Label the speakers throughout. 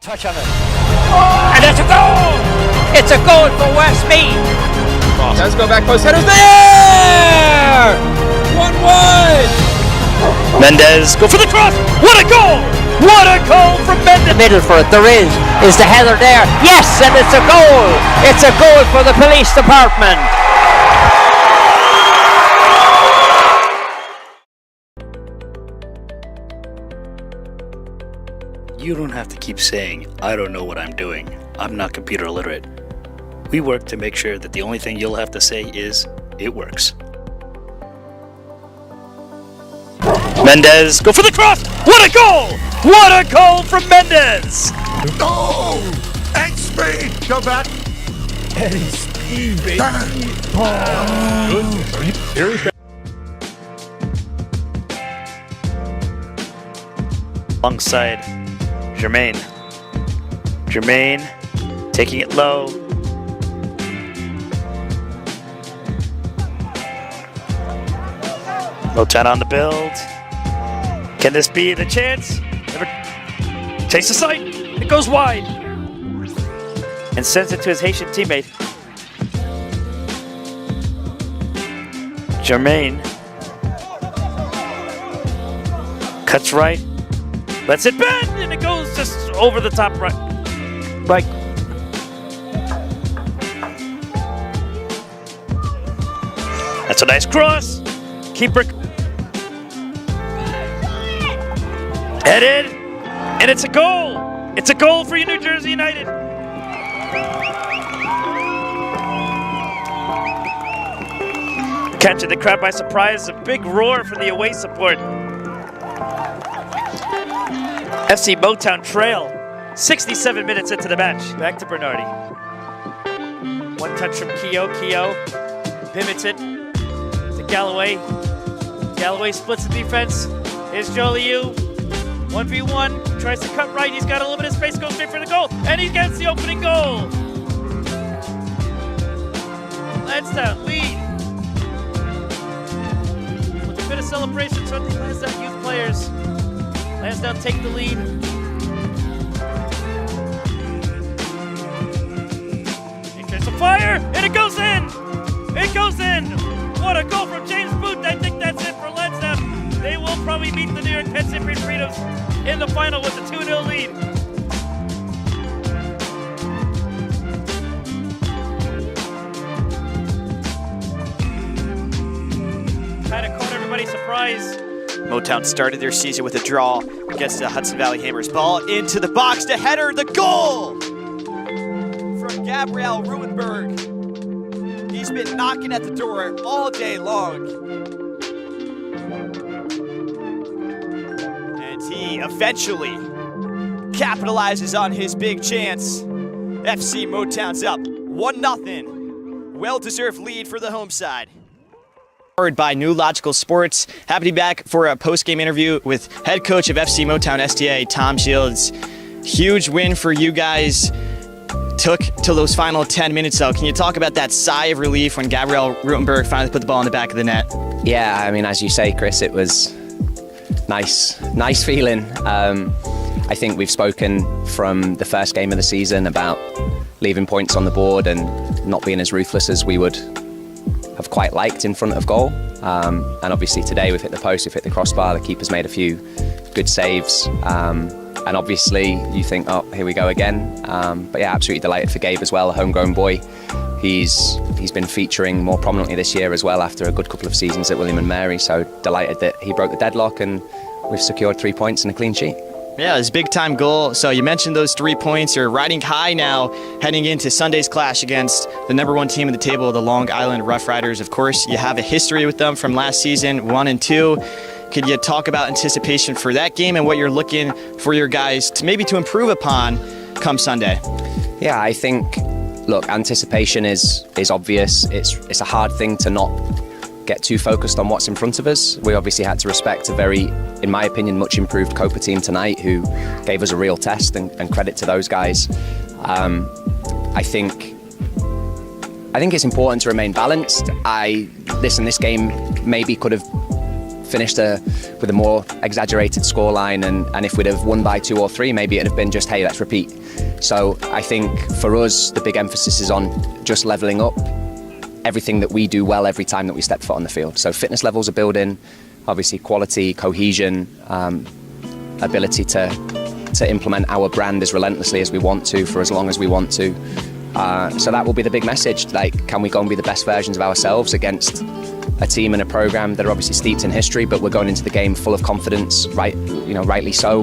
Speaker 1: Touch on it. And it's a goal! It's a goal for Westmeath!
Speaker 2: Does go back post, headers there! 1-1!
Speaker 3: Mendez, go for the cross! What a goal! What a goal from Mendez!
Speaker 1: Middle for it, there is the header there. Yes, and it's a goal! It's a goal for the police department!
Speaker 3: You don't have to keep saying, I don't know what I'm doing. I'm not computer literate. We work to make sure that the only thing you'll have to say is, it works. Mendez, go for the cross! What a goal! What a goal from Mendez!
Speaker 4: Oh! And speed! Go back!
Speaker 5: And speed, baby.
Speaker 3: Alongside Jermaine. Jermaine taking it low. Motown on the build. Can this be the chance? Never takes the sight. It goes wide. And sends it to his Haitian teammate. Jermaine. Cuts right. Lets it bend, and it goes just over the top right. Like. That's a nice cross. Keeper. Headed. And it's a goal. It's a goal for New Jersey United. Catching the crowd by surprise. A big roar from the away support. FC Motown trail, 67 minutes into the match. Back to Bernardi. One touch from Keogh. Keogh pivots it to Galloway. Galloway splits the defense. Here's Jolieu. 1v1. Tries to cut right. He's got a little bit of space. Goes straight for the goal. And he gets the opening goal. Lansdowne lead. With a bit of celebration from the Lansdowne youth players. Lansdowne take the lead. He tries to fire, and it goes in! It goes in! What a goal from James Booth. I think that's it for Lansdowne. They will probably beat the New York Penn Cypriot Freedoms in the final with a 2-0 lead. Kind of caught everybody surprised.
Speaker 6: Motown started their season with a draw against the Hudson Valley Hammers. Ball into the box, the header, the goal from Gabriel Ruenberg. He's been knocking at the door all day long. And he eventually capitalizes on his big chance. FC Motown's up 1-0. Well-deserved lead for the home side. By New Logical Sports. Happy to be back for a post-game interview with head coach of FC Motown STA, Tom Shields. Huge win for you guys. Took to those final 10 minutes though. Can you talk about that sigh of relief when Gabriel Rutenberg finally put the ball in the back of the net?
Speaker 7: Yeah, I mean, as you say, Chris, it was nice feeling. I think we've spoken from the first game of the season about leaving points on the board and not being as ruthless as we would have quite liked in front of goal, and obviously today we've hit the post, we've hit the crossbar, the keeper's made a few good saves, and obviously you think, oh, here we go again, but yeah, absolutely delighted for Gabe as well, a homegrown boy. He's been featuring more prominently this year as well after a good couple of seasons at William & Mary, so delighted that he broke the deadlock and we've secured 3 points and a clean sheet.
Speaker 6: Yeah, his big time goal. So you mentioned those 3 points. You're riding high now, heading into Sunday's clash against the #1 team in the table, the Long Island Rough Riders. Of course, you have a history with them from last season, 1 and 2. Could you talk about anticipation for that game and what you're looking for your guys to maybe to improve upon come Sunday?
Speaker 7: Yeah, I think, look, anticipation is obvious. It's a hard thing to not get too focused on what's in front of us. We obviously had to respect a very, in my opinion, much improved Copa team tonight who gave us a real test, and credit to those guys. I think it's important to remain balanced. This game maybe could have finished with a more exaggerated scoreline, and if we'd have won by 2 or 3, maybe it'd have been just, hey, let's repeat. So I think for us, the big emphasis is on just levelling up everything that we do well every time that we step foot on the field. So fitness levels are building, obviously quality, cohesion, ability to implement our brand as relentlessly as we want to for as long as we want to. So that will be the big message. Like, can we go and be the best versions of ourselves against a team and a program that are obviously steeped in history, but we're going into the game full of confidence, right? Rightly so.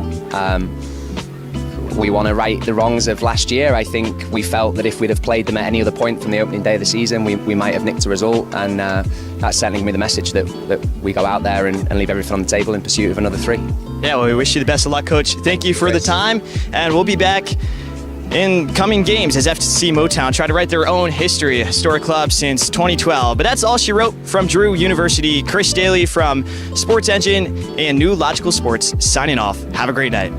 Speaker 7: We want to right the wrongs of last year. I think we felt that if we'd have played them at any other point from the opening day of the season, we might have nicked a result, and that's certainly going to be the message that we go out there and leave everything on the table in pursuit of another 3.
Speaker 6: Yeah, well, we wish you the best of luck, Coach. Thank you for the time, and we'll be back in coming games as FC Motown try to write their own history, a historic club since 2012. But that's all she wrote from Drew University. Chris Daly from Sports Engine and New Logical Sports signing off. Have a great night.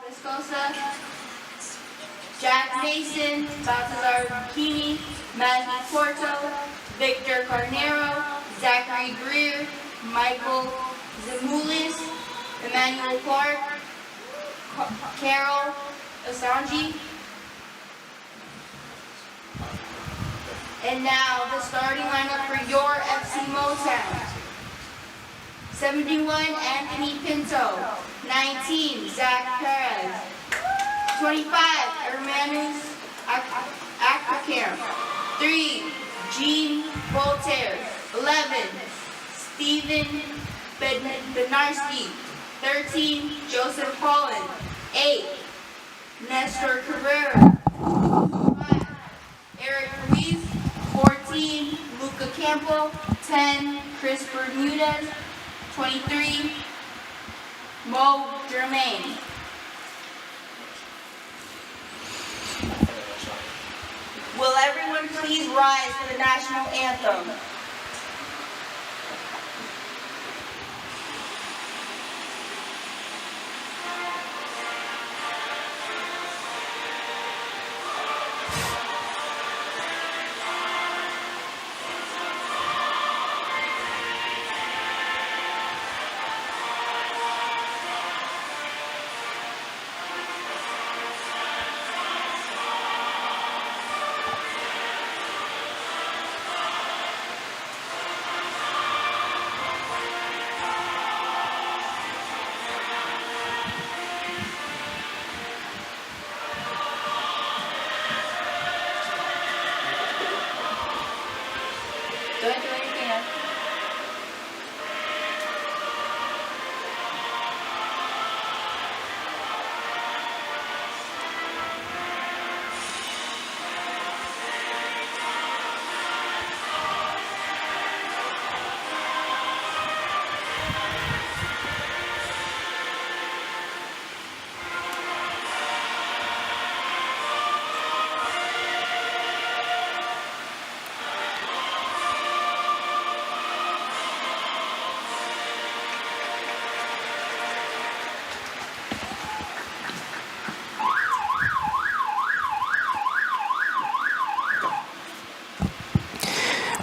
Speaker 8: Escosa, Jack Mason, Baltazar Bikini, Matthew Porto, Victor Carnero, Zachary Greer, Michael Zamoulis, Emmanuel Clark, Carol Asanji. And now the starting lineup for your FC Motown. 71, Anthony Pinto. 19, Zach Perez. 25, Hermanus Akakam. 3, Jean Voltaire. 11, Stephen Benarski. 13, Joseph Holland. 8, Nestor Cabrera. 5, Eric Ruiz. 14, Luca Campo. 10, Chris Bermudez. 23, Mo Germain. Will everyone please rise for the national anthem? Don't do anything else.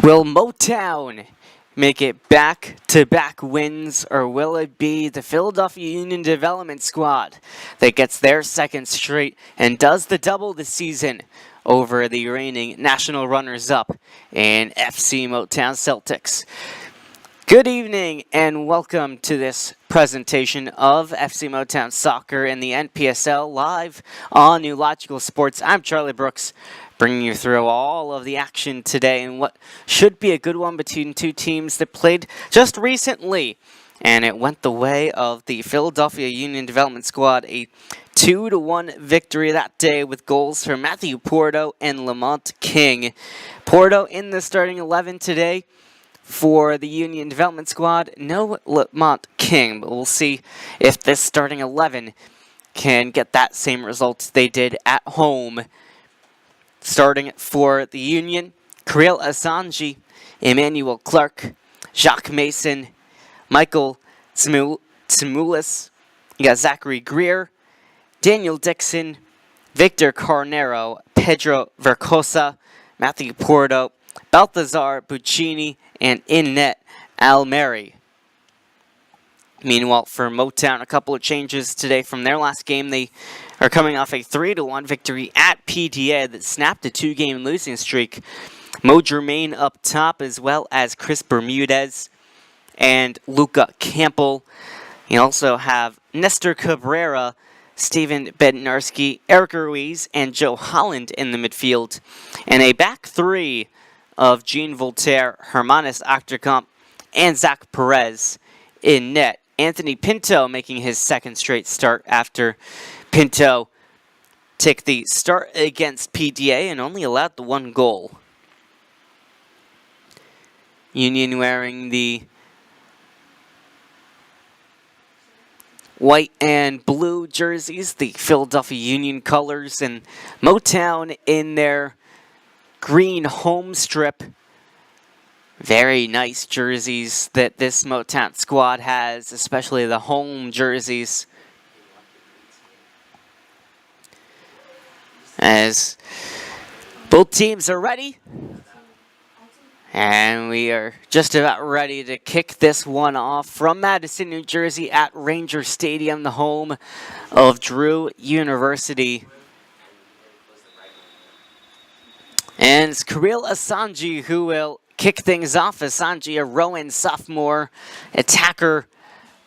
Speaker 9: Will Motown make it back-to-back wins, or will it be the Philadelphia Union Development Squad that gets their second straight and does the double this season over the reigning national runners-up in FC Motown Celtics? Good evening and welcome to this presentation of FC Motown Soccer in the NPSL live on New Logical Sports. I'm Charlie Brooks, bringing you through all of the action today in what should be a good one between two teams that played just recently. And it went the way of the Philadelphia Union Development Squad, a 2-1 victory that day with goals from Matthew Porto and Lamont King. Porto in the starting 11 today for the Union Development Squad. No Lamont King, but we'll see if this starting 11 can get that same result they did at home. Starting for the Union, Kirill Asanji, Emmanuel Clark, Jacques Mason, Michael Tsimulis, you got Zachary Greer, Daniel Dixon, Victor Carnero, Pedro Vercosa, Matthew Porto, Balthazar Buccini, and in net, Almeri. Meanwhile, for Motown, a couple of changes today from their last game. They are coming off a 3-1 victory at PDA that snapped a 2-game losing streak. Mo Germain up top, as well as Chris Bermudez and Luca Campbell. You also have Nestor Cabrera, Stephen Bednarski, Eric Ruiz, and Joe Holland in the midfield. And a back three of Jean Voltaire, Hermanus Achterkamp, and Zach Perez in net. Anthony Pinto making his second straight start after Pinto took the start against PDA and only allowed the one goal. Union wearing the white and blue jerseys, the Philadelphia Union colors, and Motown in their green home strip. Very nice jerseys that this Motown squad has, especially the home jerseys. as both teams are ready. And we are just about ready to kick this one off from Madison, New Jersey at Ranger Stadium, the home of Drew University. And it's Kirill Asanji who will kick things off. Asanji, a Rowan sophomore attacker,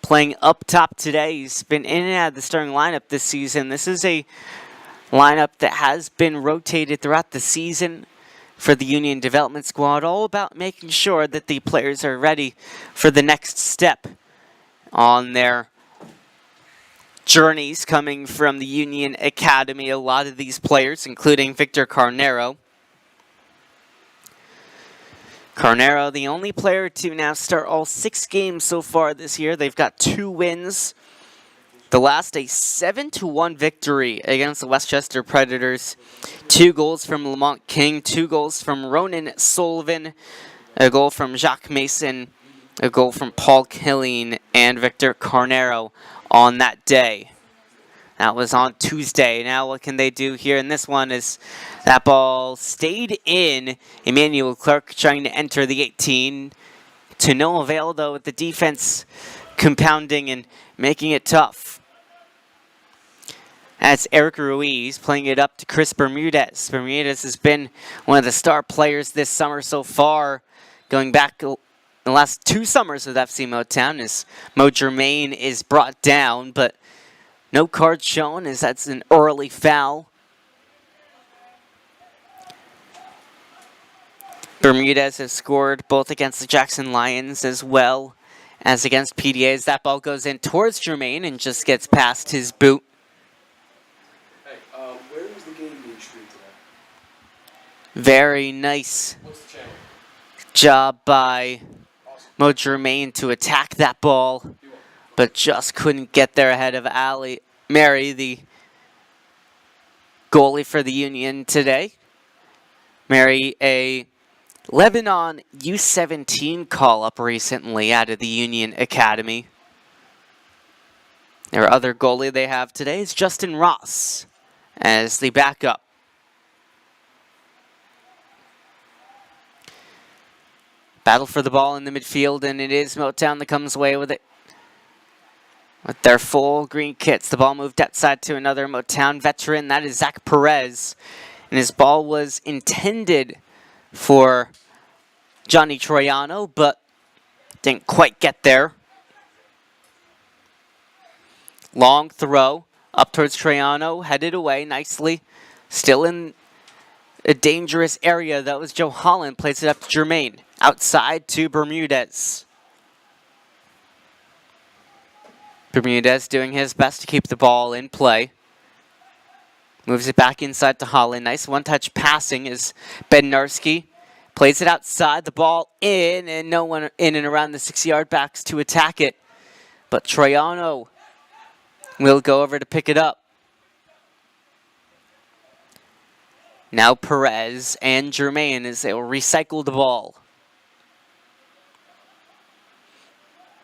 Speaker 9: playing up top today. He's been in and out of the starting lineup this season. This is a lineup that has been rotated throughout the season for the Union Development Squad, all about making sure that the players are ready for the next step on their journeys coming from the Union Academy. A lot of these players, including Victor Carnero. Carnero, the only player to now start all 6 games so far this year. They've got 2 wins. The last, a 7-1 victory against the Westchester Predators. 2 goals from Lamont King, 2 goals from Ronan Sullivan, a goal from Jacques Mason, a goal from Paul Killeen and Victor Carnero on that day. That was on Tuesday. Now what can they do here in this one is that ball stayed in. Emmanuel Clark trying to enter the 18. To no avail, though, with the defense compounding and making it tough. That's Eric Ruiz playing it up to Chris Bermudez. Bermudez has been one of the star players this summer so far, going back the last 2 summers with FC Motown, as Mo Germain is brought down, but no card shown as that's an early foul. Bermudez has scored both against the Jackson Lions as well as against PDA, as that ball goes in towards Germain and just gets past his boot.
Speaker 2: Where was the game being streamed today?
Speaker 9: Very nice job by Mo Germain to attack that ball, but just couldn't get there ahead of Ali Mary, the goalie for the Union today. Mary, a Lebanon U17 call-up recently out of the Union Academy. Their other goalie they have today is Justin Ross as the backup. Battle for the ball in the midfield, and it is Motown that comes away with it. With their full green kits, the ball moved outside to another Motown veteran. That is Zach Perez. And his ball was intended for Johnny Troiano, but didn't quite get there. Long throw up towards Troiano, headed away nicely. Still in a dangerous area. That was Joe Holland, plays it up to Germain. Outside to Bermudez. Bermudez doing his best to keep the ball in play. Moves it back inside to Holland. Nice one-touch passing as Bednarski plays it outside. The ball in, and no one in and around the 6-yard backs to attack it. But Troiano will go over to pick it up. Now Perez and Germain as they will recycle the ball.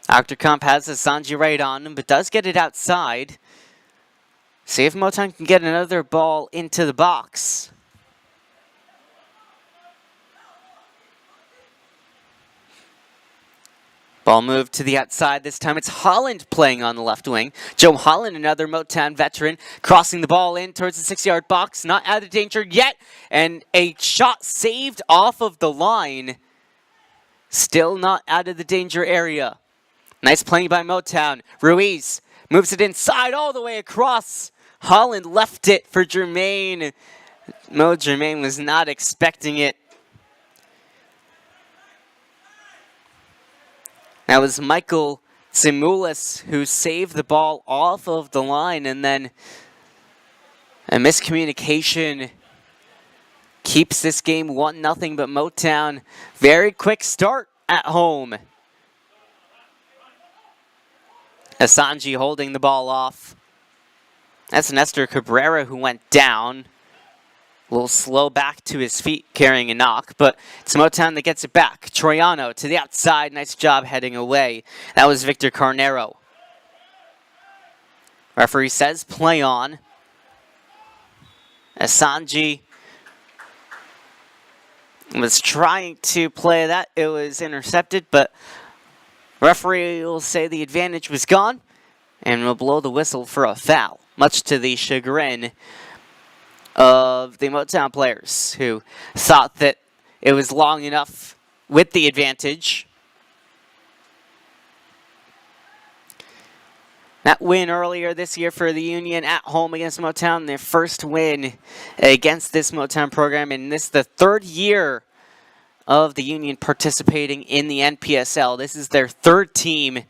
Speaker 9: Octocomp has Asanji right on him, but does get it outside. See if Motown can get another ball into the box. Ball moved to the outside. This time it's Holland playing on the left wing. Joe Holland, another Motown veteran, crossing the ball in towards the 6-yard box. Not out of danger yet. And a shot saved off of the line. Still not out of the danger area. Nice playing by Motown. Ruiz moves it inside all the way across. Holland left it for Germain. Mo Germain was not expecting it. That was Michael Simoulis who saved the ball off of the line, and then a miscommunication keeps this game 1-0, but Motown, very quick start at home. Asanji holding the ball off. That's Nestor Cabrera who went down. A little slow back to his feet carrying a knock, but it's Motown that gets it back. Troiano to the outside. Nice job heading away. That was Victor Carnero. Referee says play on. Asanji was trying to play that. It was intercepted, but referee will say the advantage was gone and will blow the whistle for a foul, much to the chagrin of the Motown players who thought that it was long enough with the advantage. That win earlier this year for the Union at home against Motown, their first win against this Motown program, and this is the third year of the Union participating in the NPSL. This is their third team,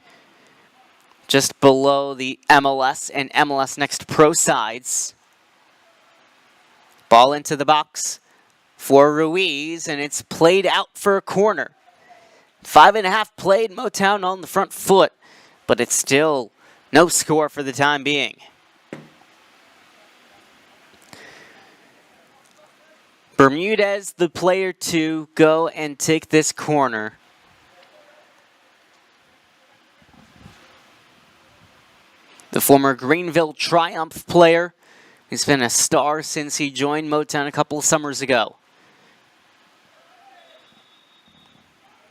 Speaker 9: just below the MLS and MLS Next Pro sides. Ball into the box for Ruiz, and it's played out for a corner. 5.5 played, Motown on the front foot, but it's still no score for the time being. Bermudez, the player to go and take this corner. The former Greenville Triumph player. He's been a star since he joined Motown a couple of summers ago.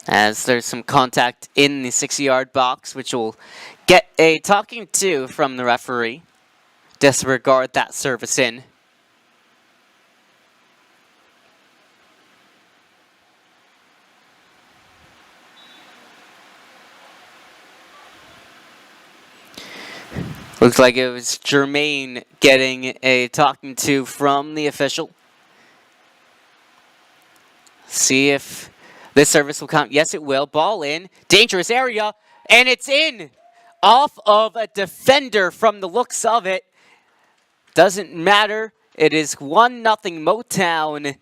Speaker 9: As there's some contact in the 6-yard box, which will get a talking to from the referee. Disregard that service in. Looks like it was Jermaine getting a talking to from the official. See if this service will count. Yes, it will. Ball in. Dangerous area. And it's in. Off of a defender from the looks of it. Doesn't matter. It is 1-0 Motown.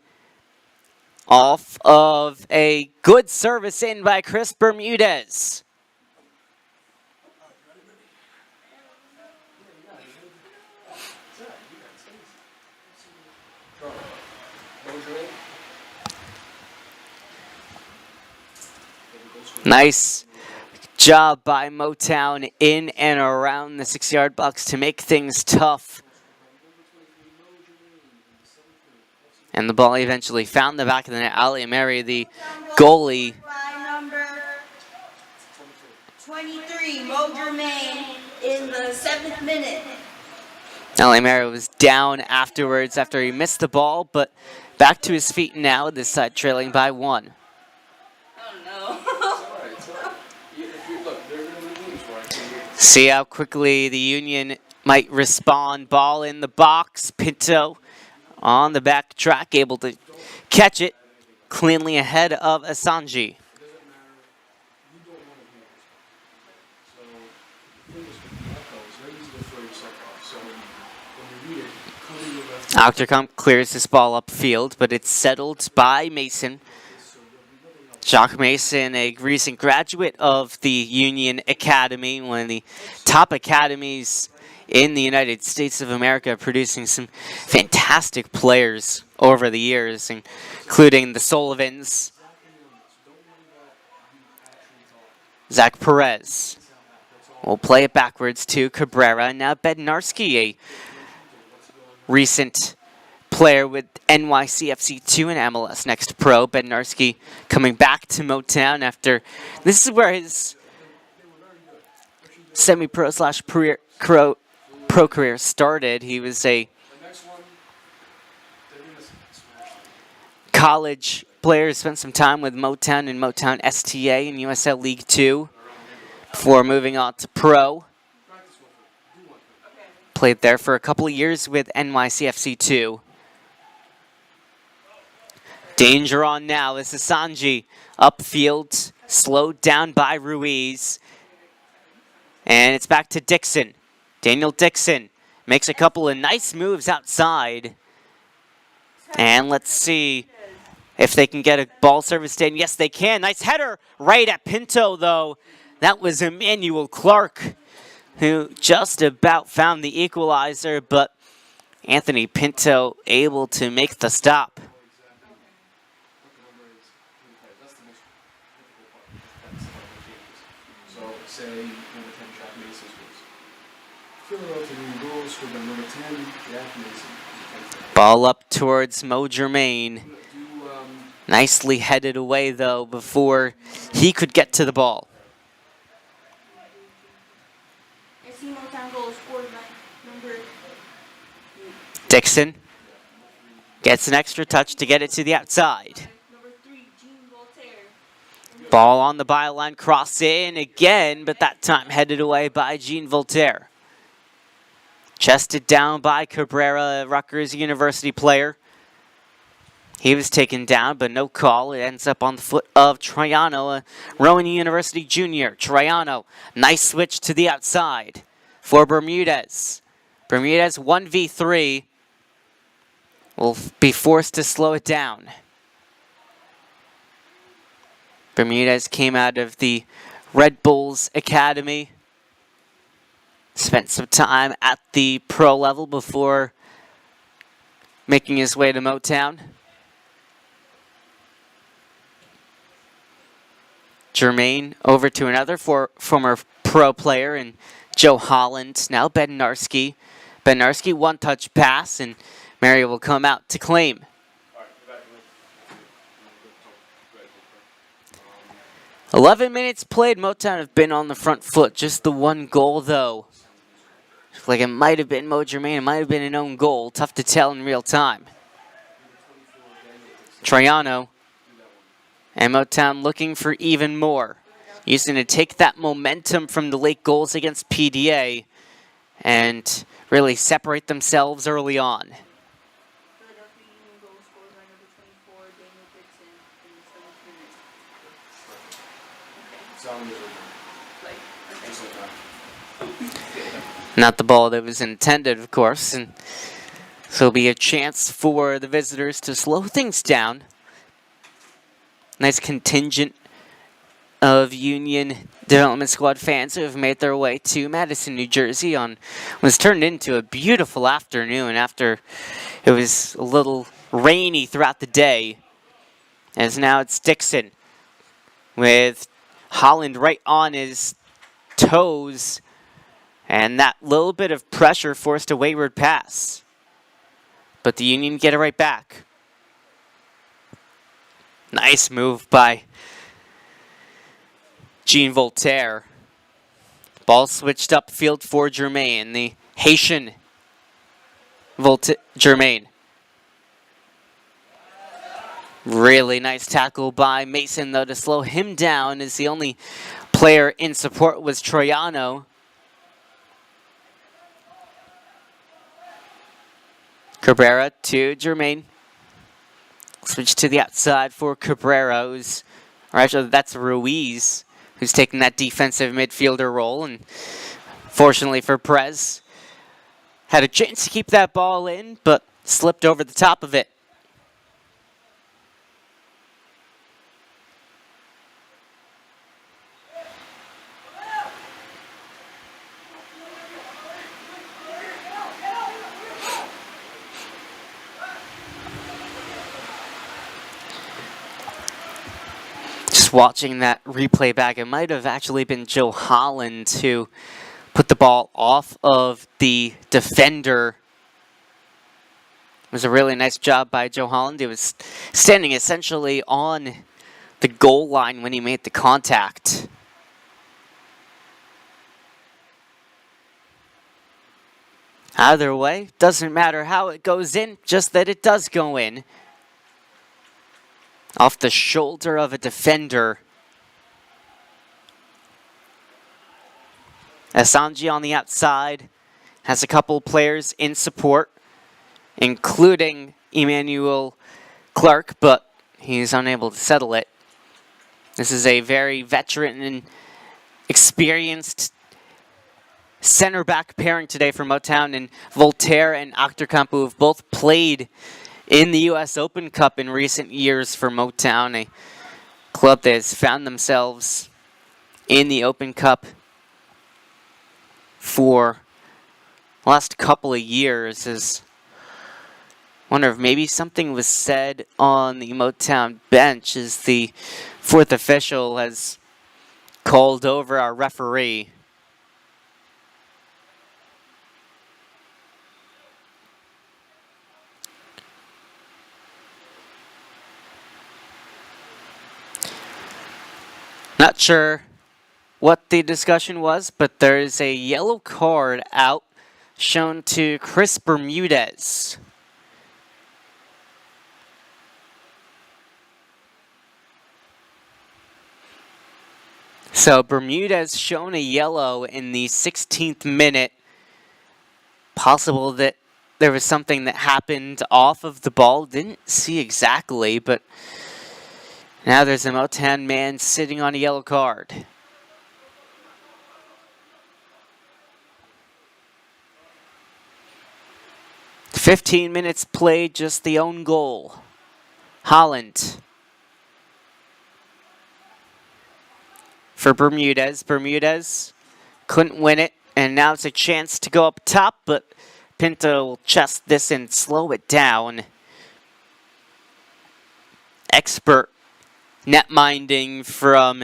Speaker 9: Off of a good service in by Chris Bermudez. Nice job by Motown in and around the 6-yard box to make things tough. And the ball eventually found the back of the net. Ali Mary, the goalie.
Speaker 8: Number 23, Mo Germain, in the 7th minute.
Speaker 9: Ali Mary was down afterwards after he missed the ball, but back to his feet now, this side trailing by 1. See how quickly the Union might respond. Ball in the box. Pinto on the back track, able to catch it cleanly ahead of Asanji. Octocom clears this ball upfield, but it's settled by Mason. Jacques Mason, a recent graduate of the Union Academy, one of the top academies in the United States of America, producing some fantastic players over the years, including the Sullivans, Zach Perez. We'll play it backwards to Cabrera. Now Bednarski, a recent player with NYCFC2 and MLS Next Pro. Bednarski coming back to Motown after... This is where his semi-pro / pro career started. He was a college player, spent some time with Motown and Motown STA in USL League 2 before moving on to pro. Played there for a couple of years with NYCFC2. Danger on now. This is Sanji upfield, slowed down by Ruiz. And it's back to Dixon. Daniel Dixon makes a couple of nice moves outside. And let's see if they can get a ball service in. Yes, they can. Nice header right at Pinto, though. That was Emmanuel Clark, who just about found the equalizer, but Anthony Pinto able to make the stop.
Speaker 10: Philadelphia Union goals scored by number 10, Jack Mason.
Speaker 9: Ball up towards Mo Germain. Nicely headed away, though, before he could get to the ball. Dixon gets an extra touch to get it to the outside. Ball on the byline, cross in again, but that time headed away by Jean Voltaire. Chested down by Cabrera, a Rutgers University player. He was taken down, but no call. It ends up on the foot of Troiano, a Rowan University junior. Troiano, nice switch to the outside for Bermudez. Bermudez 1v3 will be forced to slow it down. Bermudez came out of the Red Bulls Academy. Spent some time at the pro level before making his way to Motown. Germain over to another former pro player and Joe Holland. Now Bednarski. Bednarski one-touch pass, and Mary will come out to claim. 11 minutes played. Motown have been on the front foot. Just the one goal, though. Like it might have been Mo Germain. It might have been an own goal. Tough to tell in real time. Troiano and Motown looking for even more. Using to take that momentum from the late goals against PDA and really separate themselves early on. Not the ball that was intended, of course, and so it'll be a chance for the visitors to slow things down. Nice contingent of Union Development Squad fans who have made their way to Madison, New Jersey on was turned into a beautiful afternoon after it was a little rainy throughout the day. As now it's Dixon with Holland right on his toes, and that little bit of pressure forced a wayward pass. But the Union get it right back. Nice move by Jean Voltaire. Ball switched upfield for Germain, the Haitian Germain. Really nice tackle by Mason, though, to slow him down, as the only player in support was Troiano. Cabrera to Germain. Switch to the outside for Cabrera, or actually that's Ruiz, who's taking that defensive midfielder role. And fortunately for Perez, had a chance to keep that ball in, but slipped over the top of it. Watching that replay back, it might have actually been Joe Holland who put the ball off of the defender. It was a really nice job by Joe Holland. He was standing essentially on the goal line when he made the contact. Either way, doesn't matter how it goes in, just that it does go in. Off the shoulder of a defender. Asanji on the outside has a couple players in support, including Emmanuel Clark, but he's unable to settle it. This is a very veteran and experienced center back pairing today for Motown, and Voltaire and Achterkamp, who have both played in the U.S. Open Cup in recent years for Motown, a club that has found themselves in the Open Cup for the last couple of years. I wonder if maybe something was said on the Motown bench as the fourth official has called over our referee. Not sure what the discussion was, but there's a yellow card out shown to Chris Bermudez. So Bermudez shown a yellow in the 16th minute. Possible that there was something that happened off of the ball. Didn't see exactly, but now there's a Motown man sitting on a yellow card. "15 minutes played, just the own goal. Holland. For Bermudez. Bermudez couldn't win it, and now it's a chance to go up top, but Pinto will chest this and slow it down. Expert net minding from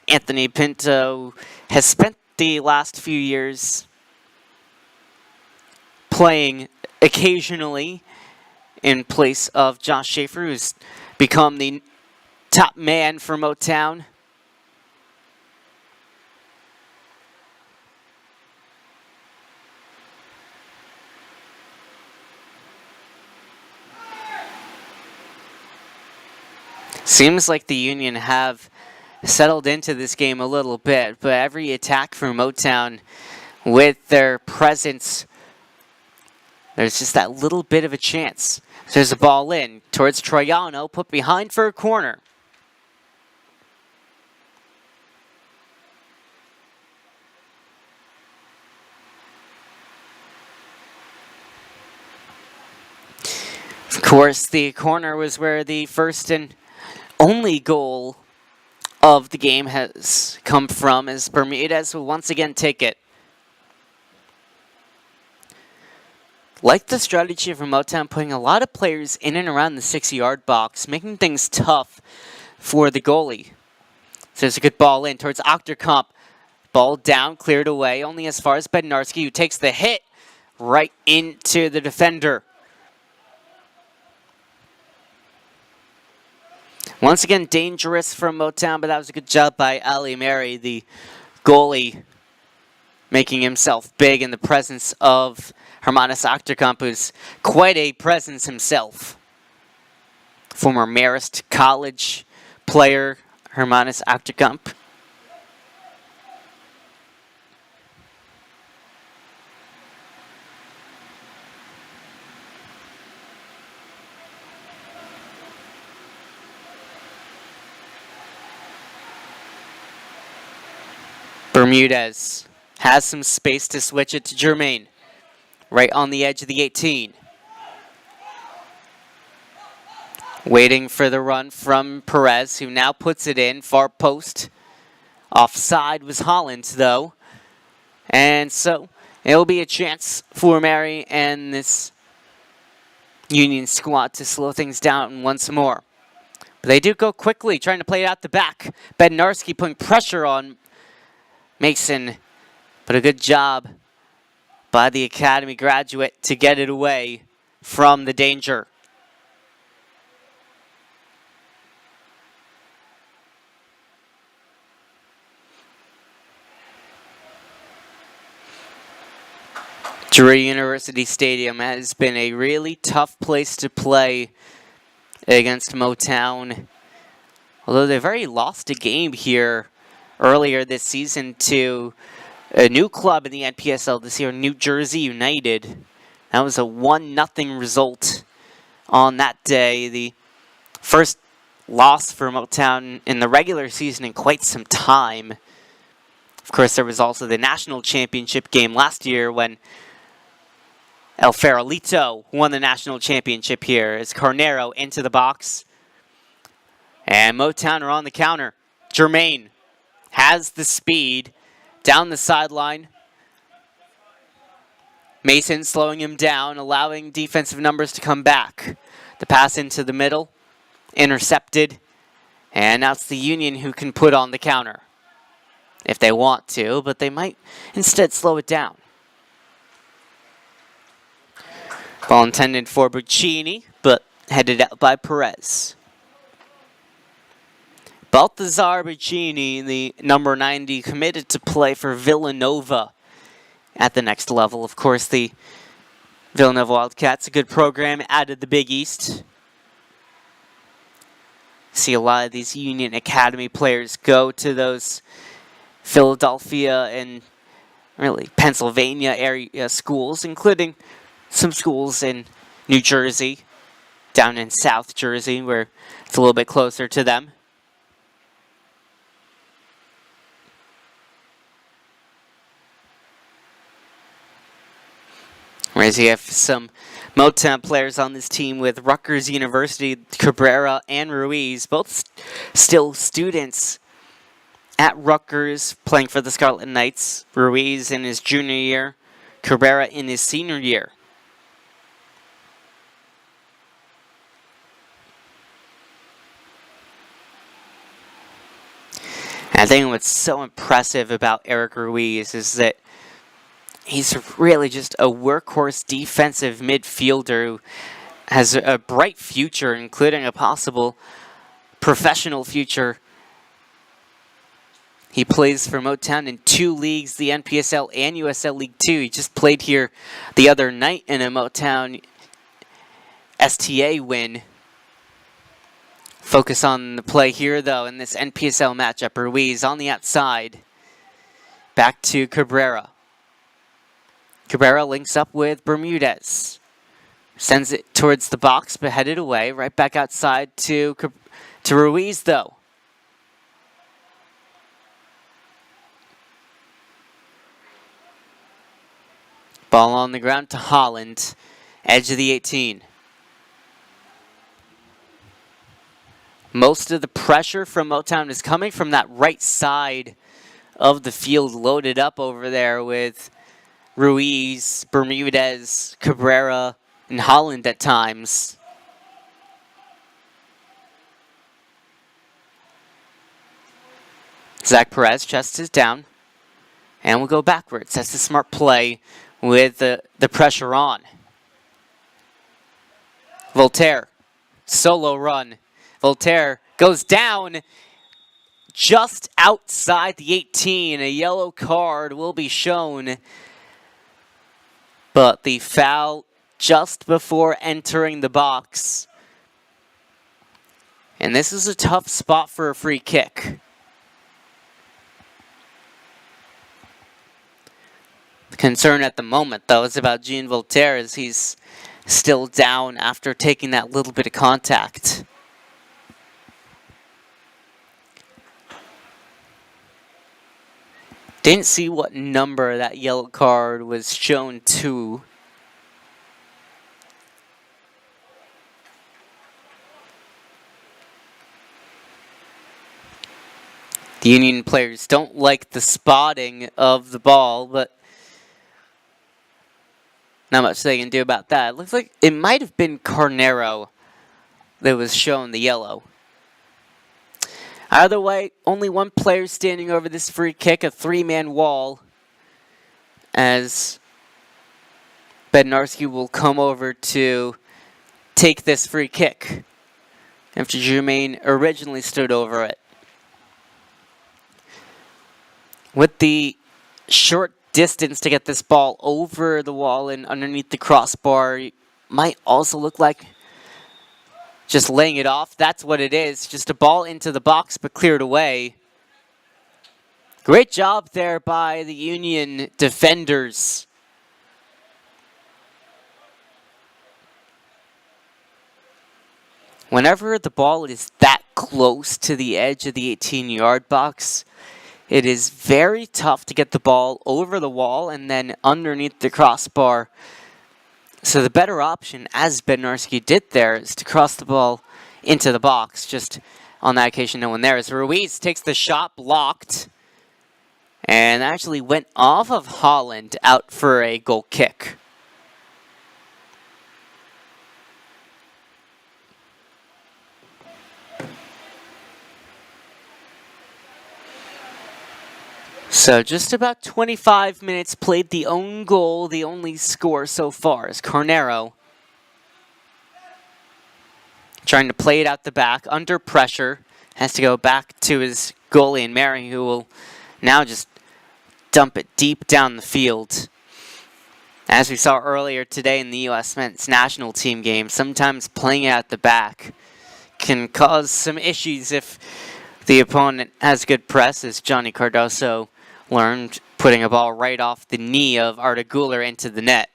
Speaker 9: Anthony Pinto has spent the last few years playing occasionally in place of Josh Schaefer, who's become the top man for Motown. Seems like the Union have settled into this game a little bit, but every attack from Motown with their presence, there's just that little bit of a chance. There's a ball in towards Troiano, put behind for a corner. Of course, the corner was where the first and only goal of the game has come from, as Bermudez will once again take it. Like the strategy of Motown, putting a lot of players in and around the 6-yard box, making things tough for the goalie. So there's a good ball in towards Achterkamp. Ball down, cleared away, only as far as Bednarski, who takes the hit right into the defender. Once again, dangerous from Motown, but that was a good job by Ali Mary, the goalie, making himself big in the presence of Hermanis Achterkamp, who's quite a presence himself. Former Marist College player, Hermanis Achterkamp. Bermudez has some space to switch it to Germain. Right on the edge of the 18. Waiting for the run from Perez, who now puts it in. Far post. Offside was Holland, though. And so it'll be a chance for Mary and this Union squad to slow things down once more. But they do go quickly, trying to play it out the back. Bednarski putting pressure on Mason, but a good job by the Academy graduate to get it away from the danger. Drury University Stadium has been a really tough place to play against Motown. Although they've already lost a game here earlier this season to a new club in the NPSL this year, New Jersey United. That was a 1-0 result on that day. The first loss for Motown in the regular season in quite some time. Of course, there was also the national championship game last year when El Farolito won the national championship here as Carnero into the box. And Motown are on the counter. Germain has the speed down the sideline. Mason slowing him down, allowing defensive numbers to come back. The pass into the middle, intercepted, and now it's the Union who can put on the counter. If they want to, but they might instead slow it down. Ball intended for Buccini, but headed out by Perez. Baltazar Bacchini, the number 90, committed to play for Villanova at the next level. Of course, the Villanova Wildcats, a good program, added the Big East. See a lot of these Union Academy players go to those Philadelphia and really Pennsylvania area schools, including some schools in New Jersey, down in South Jersey, where it's a little bit closer to them. Whereas you have some Motown players on this team with Rutgers University, Cabrera and Ruiz, both still students at Rutgers playing for the Scarlet Knights. Ruiz in his junior year, Cabrera in his senior year. And I think what's so impressive about Eric Ruiz is that he's really just a workhorse defensive midfielder who has a bright future, including a possible professional future. He plays for Motown in 2 leagues, the NPSL and USL League 2. He just played here the other night in a Motown STA win. Focus on the play here, though, in this NPSL matchup. Ruiz on the outside. Back to Cabrera. Cabrera links up with Bermudez. Sends it towards the box, but headed away. Right back outside to Ruiz, though. Ball on the ground to Holland. Edge of the 18. Most of the pressure from Motown is coming from that right side of the field, loaded up over there with Ruiz, Bermudez, Cabrera, and Holland at times. Zach Perez, chest is down. And we'll go backwards. That's a smart play with the pressure on. Voltaire, solo run. Voltaire goes down just outside the 18. A yellow card will be shown. But the foul just before entering the box. And this is a tough spot for a free kick. The concern at the moment, though, is about Jean Voltaire, as he's still down after taking that little bit of contact. Didn't see what number that yellow card was shown to. The Union players don't like the spotting of the ball, but not much they can do about that. It looks like it might have been Carnero that was shown the yellow. Either way, only one player standing over this free kick, a 3-man wall, as Bednarski will come over to take this free kick after Jermaine originally stood over it. With the short distance to get this ball over the wall and underneath the crossbar, it might also look like just laying it off. That's what it is. Just a ball into the box, but cleared away. Great job there by the Union defenders. Whenever the ball is that close to the edge of the 18-yard box, it is very tough to get the ball over the wall and then underneath the crossbar. So the better option, as Bednarski did there, is to cross the ball into the box. Just on that occasion, no one there. As Ruiz takes the shot, blocked, and actually went off of Holland out for a goal kick. So just about 25 minutes played. The own goal, the only score so far, is Carnero trying to play it out the back under pressure. has to go back to his goalie and Mary, who will now just dump it deep down the field. As we saw earlier today in the U.S. men's national team game, sometimes playing at the back can cause some issues if the opponent has good press, as Johnny Cardoso learned, putting a ball right off the knee of Arda Guler into the net.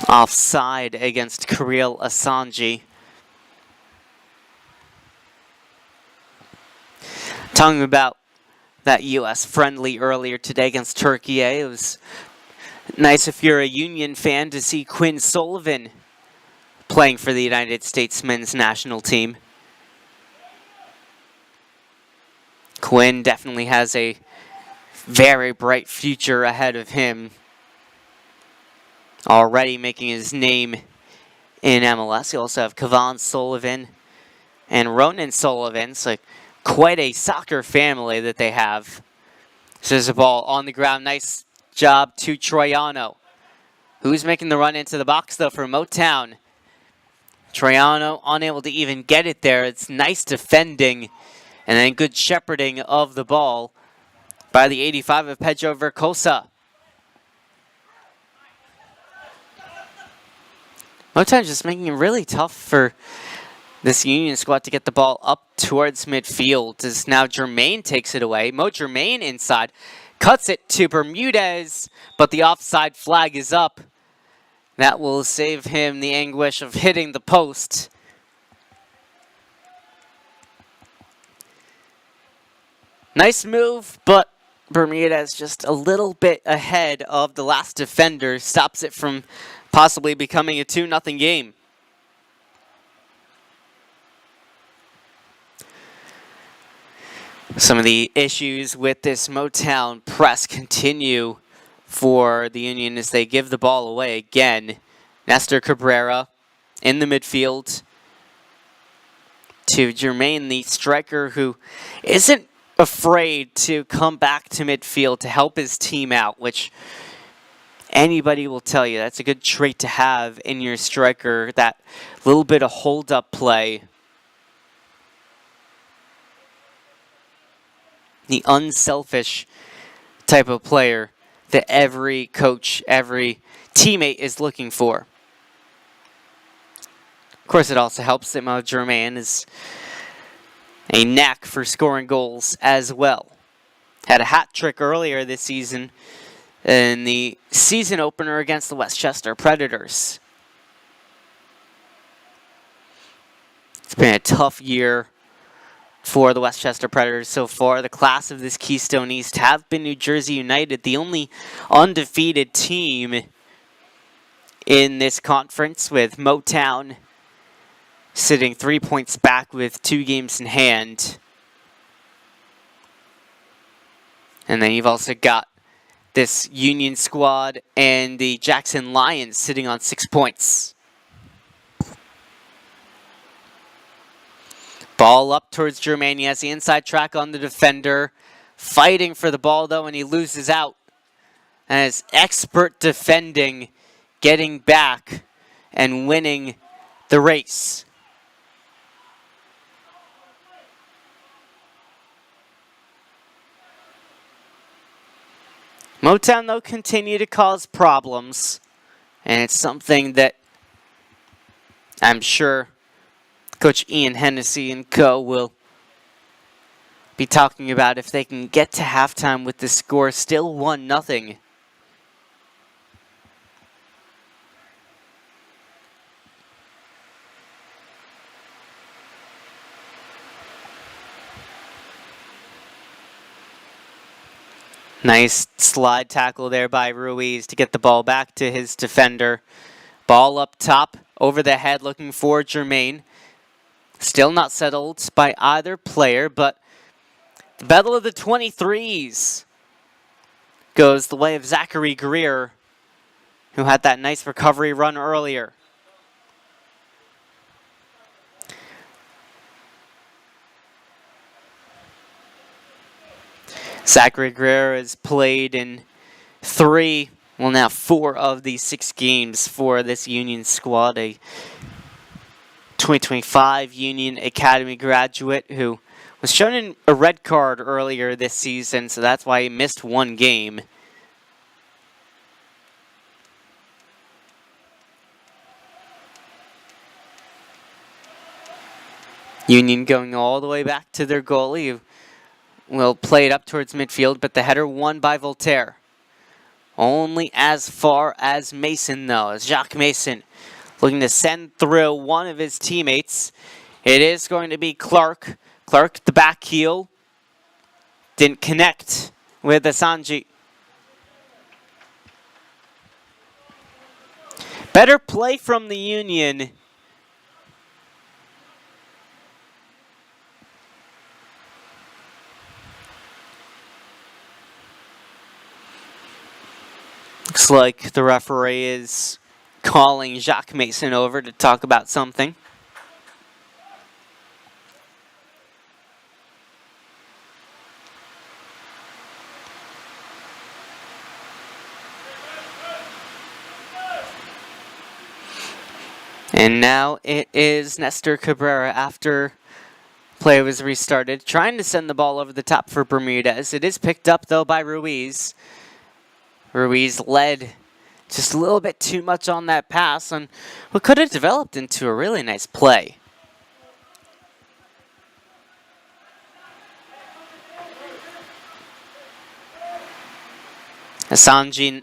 Speaker 9: Offside against Kirill Asanji. Talking about that U.S. friendly earlier today against Turkey, it was nice if you're a Union fan to see Quinn Sullivan playing for the United States men's national team. Quinn definitely has a very bright future ahead of him. Already making his name in MLS. You also have Kavan Sullivan and Ronan Sullivan. So quite a soccer family that they have. So there's a ball on the ground. Nice job to Troiano, who's making the run into the box though for Motown. Troiano unable to even get it there. It's nice defending and then good shepherding of the ball by the 85 of Pedro Vercosa. Motown just making it really tough for this Union squad to get the ball up towards midfield, as now Germain takes it away. Mo Germain inside, cuts it to Bermudez, but the offside flag is up. That will save him the anguish of hitting the post. Nice move, but Bermudez just a little bit ahead of the last defender, stops it from possibly becoming a 2-0 game. Some of the issues with this Motown press continue for the Union as they give the ball away again. Nestor Cabrera in the midfield to Jermaine, the striker, who isn't afraid to come back to midfield to help his team out, which anybody will tell you that's a good trait to have in your striker, that little bit of hold-up play. The unselfish type of player that every coach, every teammate is looking for. Of course, it also helps that Mo Germain is a knack for scoring goals as well. Had a hat trick earlier this season in the season opener against the Westchester Predators. It's been a tough year for the Westchester Predators so far. The class of this Keystone East have been New Jersey United, the only undefeated team in this conference, with Motown sitting 3 points back with 2 games in hand. And then you've also got this Union squad and the Jackson Lions sitting on 6 points. Ball up towards Germain. He has the inside track on the defender. Fighting for the ball, though, and he loses out. And his expert defending, getting back and winning the race. Motown, though, continue to cause problems. And it's something that I'm sure Coach Ian Hennessy and co will be talking about if they can get to halftime with the score still 1-0. Nice slide tackle there by Ruiz to get the ball back to his defender. Ball up top, over the head, looking for Germain. Still not settled by either player, but the battle of the 23s goes the way of Zachary Greer, who had that nice recovery run earlier. Zachary Guerrero has played in 4 of the 6 games for this Union squad. A 2025 Union Academy graduate who was shown a red card earlier this season, so that's why he missed 1 game. Union going all the way back to their goalie, who will play it up towards midfield, but the header won by Voltaire. Only as far as Mason, though, as Jacques Mason looking to send through one of his teammates. It is going to be Clark. Clark, the back heel, didn't connect with Asanji. Better play from the Union. Looks like the referee is calling Jacques Mason over to talk about something. And now it is Nestor Cabrera, after play was restarted, trying to send the ball over the top for Bermudez. It is picked up, though, by Ruiz. Ruiz led just a little bit too much on that pass, and what could have developed into a really nice play. Asanji,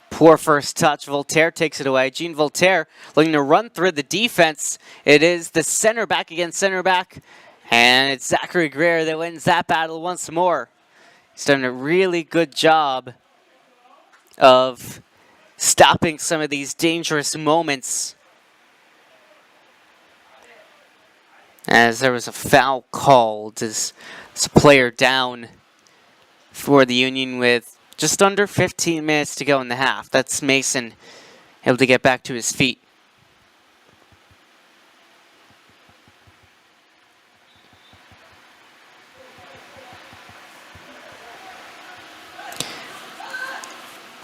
Speaker 9: poor first touch. Voltaire takes it away. Jean Voltaire looking to run through the defense. It is the center back against center back, and it's Zachary Greer that wins that battle once more. He's done a really good job of stopping some of these dangerous moments, as there was a foul called as a player down for the Union with just under 15 minutes to go in the half. That's Mason able to get back to his feet.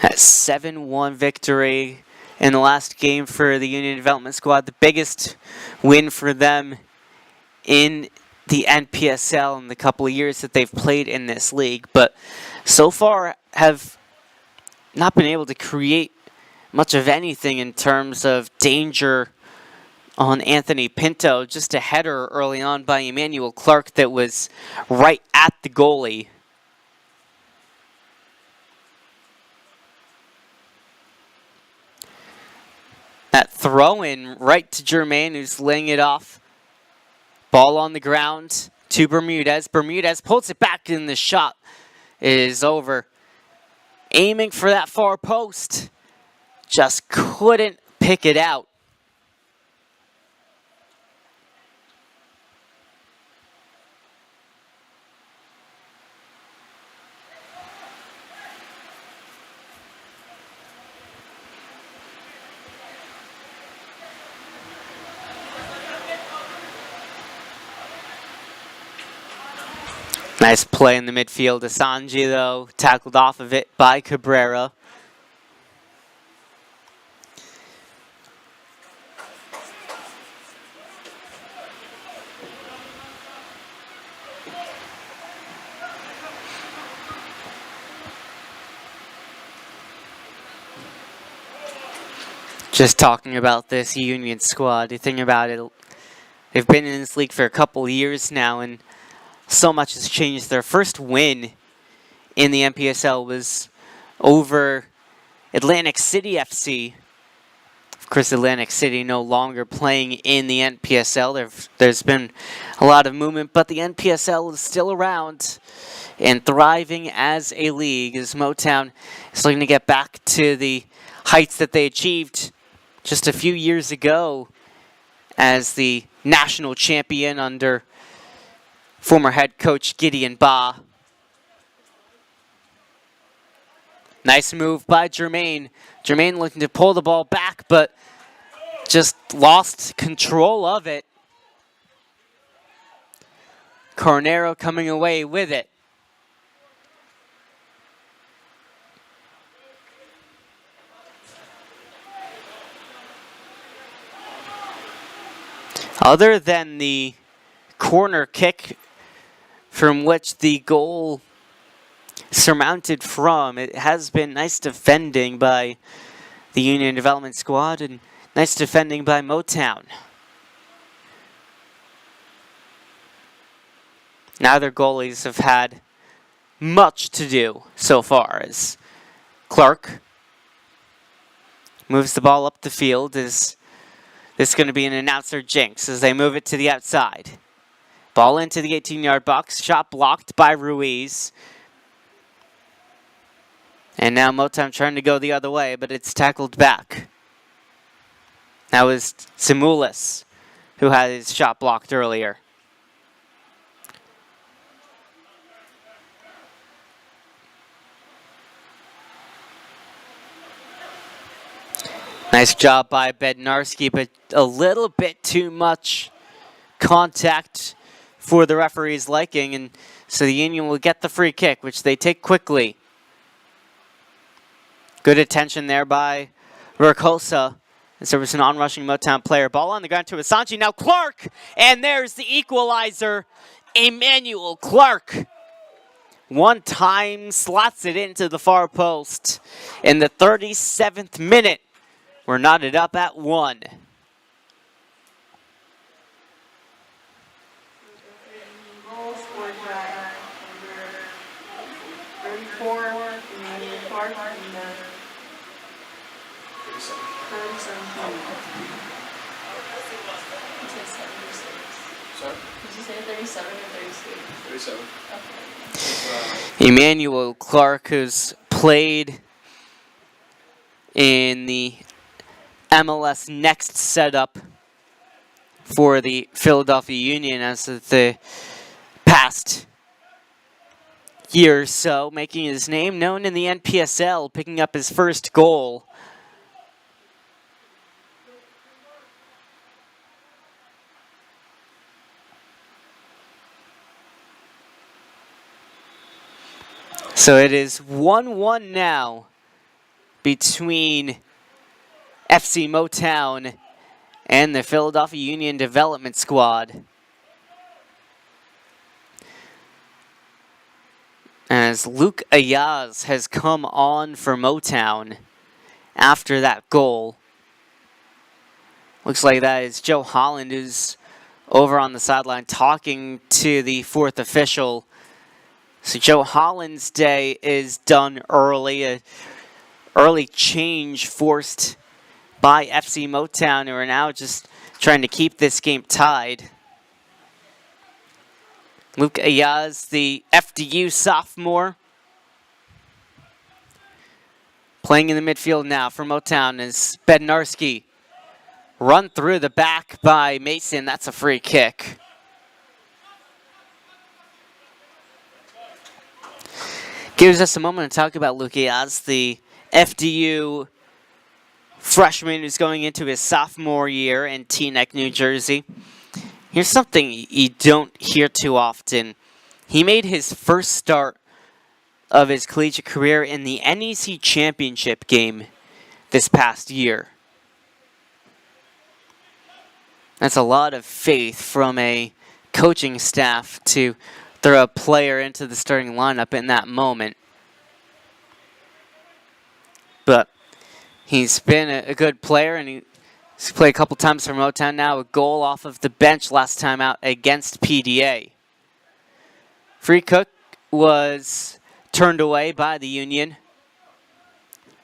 Speaker 9: A 7-1 victory in the last game for the Union Development Squad. The biggest win for them in the NPSL in the couple of years that they've played in this league. But so far have not been able to create much of anything in terms of danger on Anthony Pinto. Just a header early on by Emmanuel Clark that was right at the goalie. That throw-in right to Germain, who's laying it off. Ball on the ground to Bermudez. Bermudez pulls it back, and the shot is over. Aiming for that far post. Just couldn't pick it out. Nice play in the midfield. Asanji, though, tackled off of it by Cabrera. Just talking about this Union squad, you think about it, they've been in this league for a couple years now, and so much has changed. Their first win in the NPSL was over Atlantic City FC. Of course, Atlantic City no longer playing in the NPSL. There's been a lot of movement, but the NPSL is still around and thriving as a league, as Motown is looking to get back to the heights that they achieved just a few years ago as the national champion under former head coach Gideon Ba. Nice move by Germain. Germain looking to pull the ball back, but just lost control of it. Cornero coming away with it. Other than the corner kick from which the goal surmounted from, it has been nice defending by the Union Development Squad and nice defending by Motown. Neither goalies have had much to do so far, as Clark moves the ball up the field. Is this going to be an announcer jinx as they move it to the outside? Ball into the 18-yard box, shot blocked by Ruiz. And now Motown trying to go the other way, but it's tackled back. That was Simulis who had his shot blocked earlier. Nice job by Bednarski, but a little bit too much contact for the referee's liking, and so the Union will get the free kick, which they take quickly. Good attention there by Rakosa, as there was an on-rushing Motown player. Ball on the ground to Asanji, now Clark, and there's the equalizer, Emmanuel Clark. One time slots it into the far post in the 37th minute. We're knotted up at 1.
Speaker 8: Goals scored by number 34, Emmanuel Clark, and 37.
Speaker 2: Sorry?
Speaker 8: Did you say 37 or 36?
Speaker 2: 37.
Speaker 8: Okay.
Speaker 9: Emmanuel Clark, who's played in the MLS Next setup for the Philadelphia Union as of the past year or so, making his name known in the NPSL, picking up his first goal. So it is 1-1 now between FC Motown and the Philadelphia Union Development Squad. As Luke Ayaz has come on for Motown after that goal. Looks like that is Joe Holland who's over on the sideline talking to the fourth official. So Joe Holland's day is done early. An early change forced by FC Motown, who are now just trying to keep this game tied. Luke Ayaz, the FDU sophomore, playing in the midfield now for Motown is Bednarski. Run through the back by Mason. That's a free kick. Gives us a moment to talk about Luke Ayaz, the FDU freshman who's going into his sophomore year in Teaneck, New Jersey. Here's something you don't hear too often. He made his first start of his collegiate career in the NEC Championship game this past year. That's a lot of faith from a coaching staff to throw a player into the starting lineup in that moment. But he's been a good player, and he's played a couple times for Motown now. A goal off of the bench last time out against PDA. Free kick was turned away by the Union.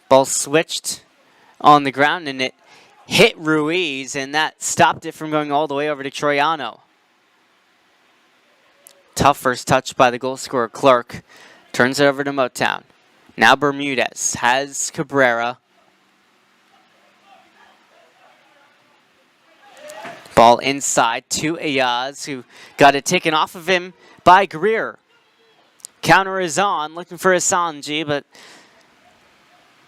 Speaker 9: Ball switched on the ground, and it hit Ruiz, and that stopped it from going all the way over to Troiano. Tough first touch by the goal scorer, Clark. Turns it over to Motown. Now Bermudez has Cabrera. Ball inside to Ayaz, who got it taken off of him by Greer. Counter is on, looking for Asanji, but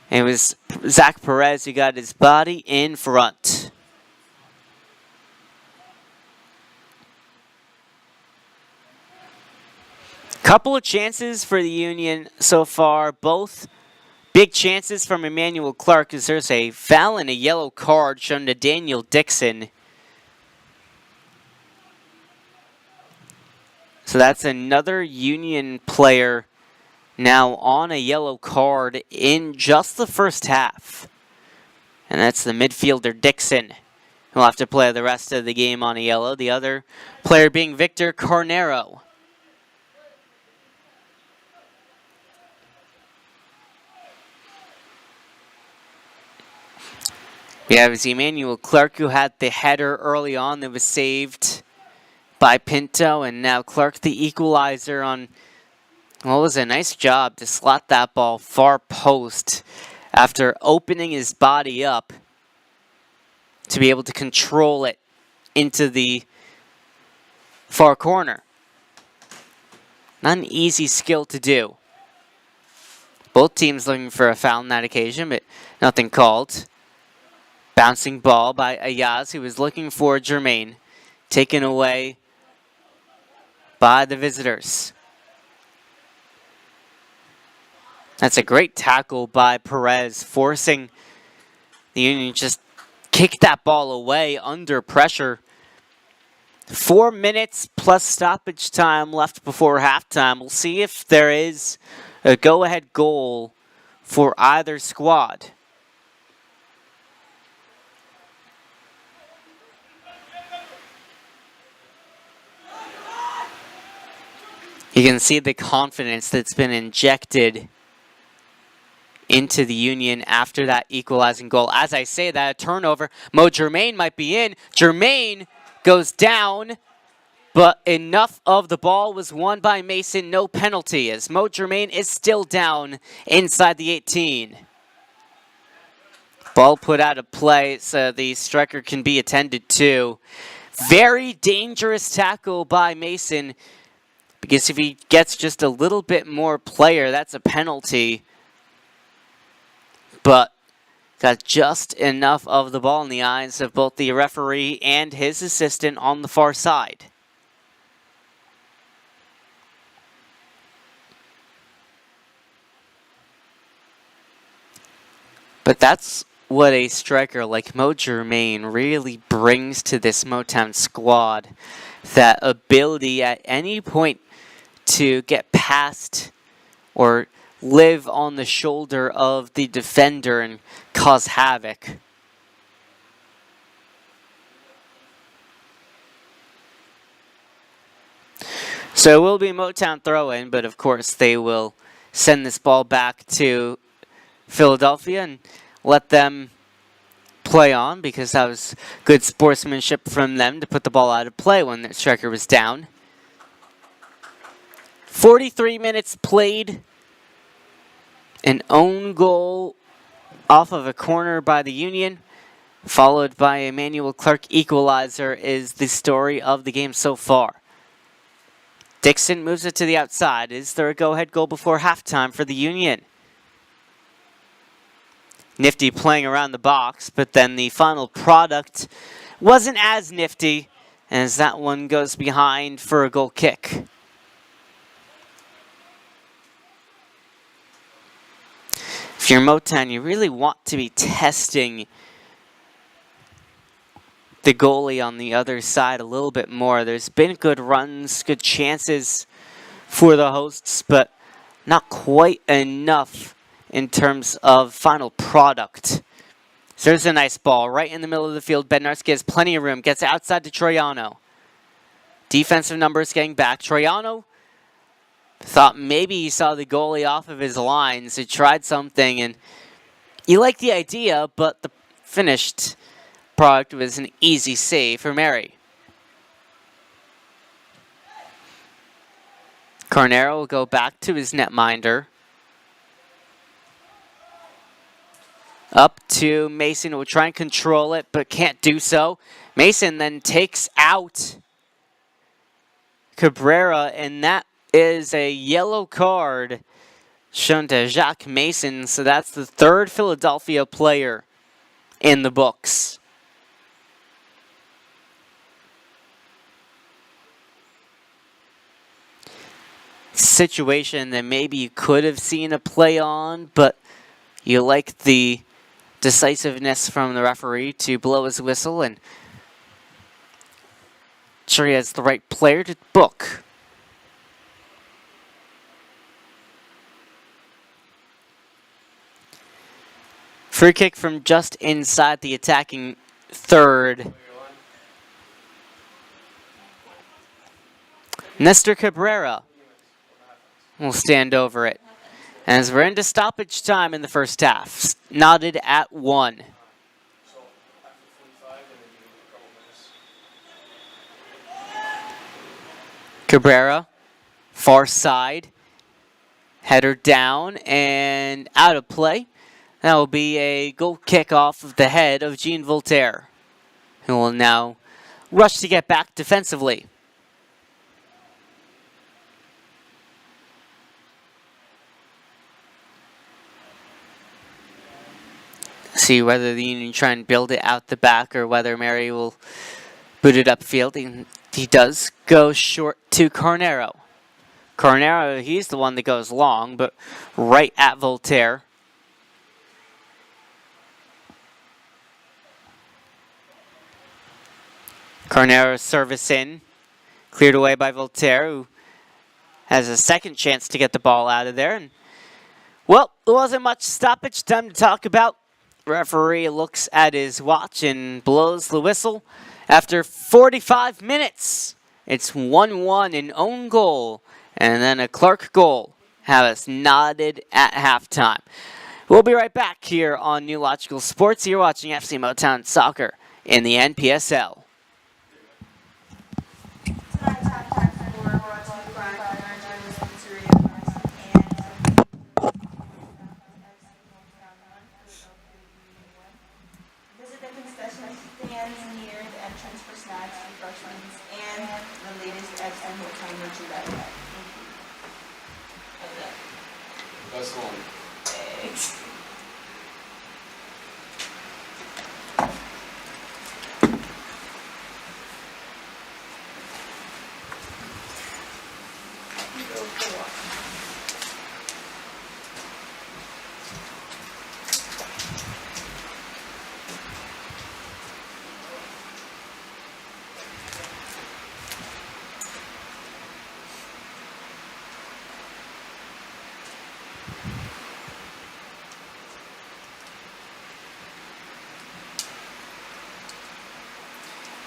Speaker 9: it was Zach Perez who got his body in front. Couple of chances for the Union so far, both big chances from Emmanuel Clark, as there's a foul and a yellow card shown to Daniel Dixon. So that's another Union player now on a yellow card in just the first half. And that's the midfielder Dixon, who'll have to play the rest of the game on a yellow. The other player being Victor Carnero. Yeah, it was Emmanuel Clark who had the header early on that was saved by Pinto, and now Clark the equalizer on, well, it was a nice job to slot that ball far post after opening his body up to be able to control it into the far corner. Not an easy skill to do. Both teams looking for a foul on that occasion, but nothing called. Bouncing ball by Ayaz, who was looking for Jermaine. Taken away by the visitors. That's a great tackle by Perez, forcing the Union just kick that ball away under pressure. 4 minutes plus stoppage time left before halftime. We'll see if there is a go-ahead goal for either squad. You can see the confidence that's been injected into the Union after that equalizing goal. As I say that, a turnover. Mo Germain might be in. Germain goes down, but enough of the ball was won by Mason. No penalty, as Mo Germain is still down inside the 18. Ball put out of play, so the striker can be attended to. Very dangerous tackle by Mason, because if he gets just a little bit more player, that's a penalty. But got just enough of the ball in the eyes of both the referee and his assistant on the far side. But that's what a striker like Mo Germain really brings to this Motown squad. That ability at any point to get past or live on the shoulder of the defender and cause havoc. So it will be Motown throw-in, but of course they will send this ball back to Philadelphia and let them play on, because that was good sportsmanship from them to put the ball out of play when the striker was down. 43 minutes played. An own goal off of a corner by the Union, followed by Emmanuel Clark equalizer, is the story of the game so far. Dixon moves it to the outside. Is there a go-ahead goal before halftime for the Union? Nifty playing around the box, but then the final product wasn't as nifty, as that one goes behind for a goal kick. If you're Motown, you really want to be testing the goalie on the other side a little bit more. There's been good runs, good chances for the hosts, but not quite enough in terms of final product. So there's a nice ball right in the middle of the field. Bednarski has plenty of room, gets outside to Troiano. Defensive numbers getting back. Troiano thought maybe he saw the goalie off of his lines. He tried something, and you like the idea, but the finished product was an easy save for Mary. Carnero will go back to his netminder. Up to Mason, who will try and control it, but can't do so. Mason then takes out Cabrera, and that is a yellow card shown to Jacques Mason, so that's the third Philadelphia player in the books. Situation that maybe you could have seen a play on, but you like the decisiveness from the referee to blow his whistle and sure he has the right player to book. Free kick from just inside the attacking third. Nestor Cabrera will stand over it. As we're into stoppage time in the first half, knotted at 1. Cabrera, far side, header down and out of play. That will be a goal kick off of the head of Jean Voltaire, who will now rush to get back defensively. See whether the Union try and build it out the back or whether Mary will boot it upfield. He does go short to Carnero. Carnero, he's the one that goes long, but right at Voltaire. Carnero service in, cleared away by Voltaire, who has a second chance to get the ball out of there. And, well, there wasn't much stoppage time to talk about. Referee looks at his watch and blows the whistle. After 45 minutes, it's 1-1, an own goal, and then a Clark goal have us knotted at halftime. We'll be right back here on New Logical Sports. You're watching FC Motown Soccer in the NPSL.
Speaker 2: Best one.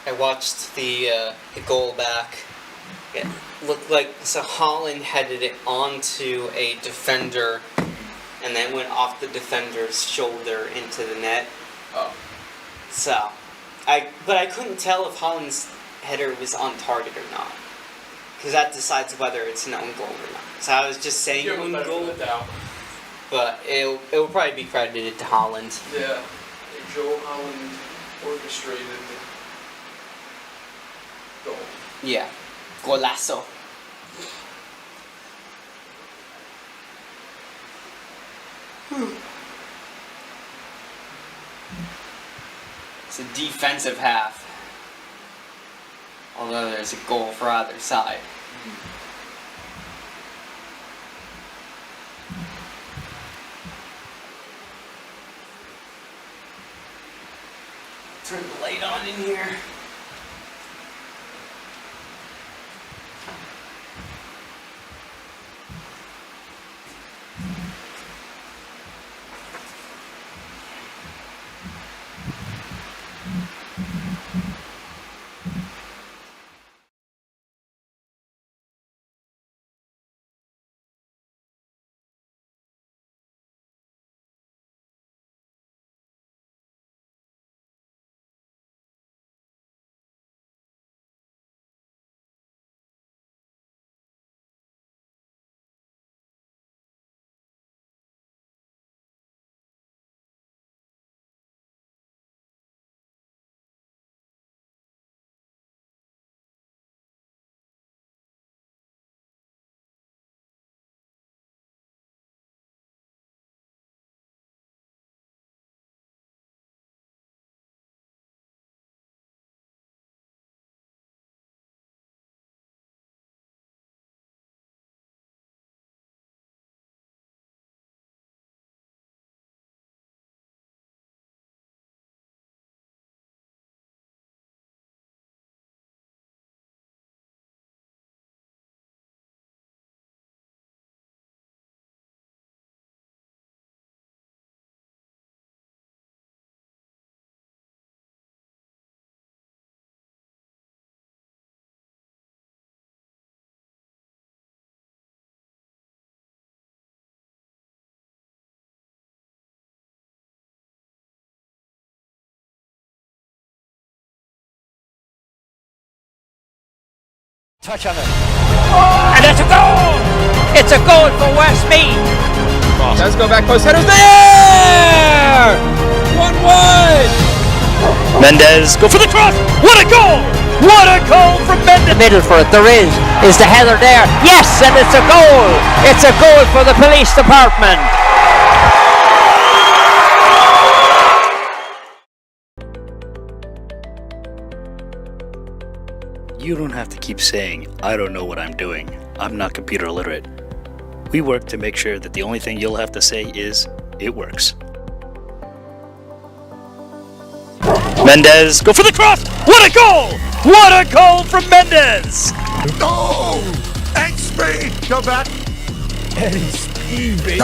Speaker 9: I watched the goal back. It looked like Holland headed it onto a defender and then went off the defender's shoulder into the net.
Speaker 2: Oh.
Speaker 9: So, but I couldn't tell if Holland's header was on target or not, because that decides whether it's an own goal or not. So I was just saying own goal, but it will probably be credited to Holland.
Speaker 2: Yeah, Joe Holland orchestrated goal.
Speaker 9: Yeah, golazo. It's a defensive half, although there's a goal for either side. Turn the light on in here.
Speaker 1: Touch on it. And it's a goal! It's a goal for Westmeath.
Speaker 2: Does go back post. Headers there! 1-1!
Speaker 3: Mendez go for the cross. What a goal! What a goal from Mendez!
Speaker 1: The middle for it. There is the header there. Yes, and it's a goal. It's a goal for the police department.
Speaker 10: You don't have to keep saying, I don't know what I'm doing. I'm not computer illiterate. We work to make sure that the only thing you'll have to say is, it works.
Speaker 3: Mendez go for the cross. What a goal! What a goal from Mendez!
Speaker 4: Go! XP! Go back!
Speaker 5: Eddie Speed, baby.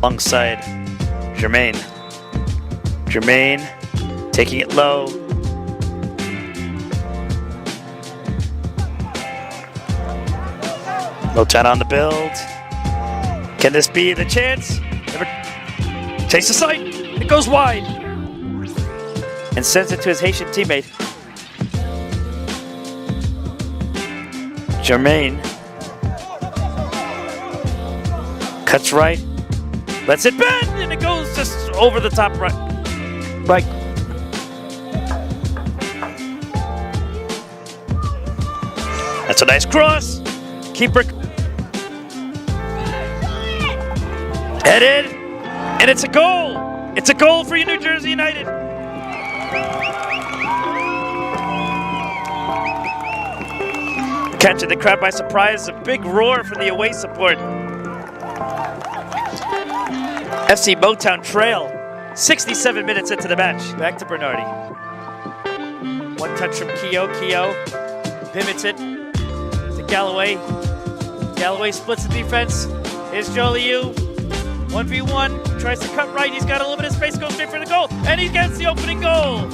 Speaker 3: Alongside Jermaine. Jermaine taking it low. Motown on the build. Can this be the chance? Never takes the sight. It goes wide. And sends it to his Haitian teammate. Jermaine. Cuts right. Lets it bend, and it goes just over the top right. Like. That's a nice cross. Keeper. Headed. And it's a goal. It's a goal for New Jersey United. Catching the crowd by surprise. A big roar from the away support. FC Motown trail 67 minutes into the match. Back to Bernardi. One touch from Keogh. Keogh pivots it to Galloway. Galloway splits the defense. Here's Jolieu. 1v1. Tries to cut right. He's got a little bit of space. Goes straight for the goal. And he gets the opening goal.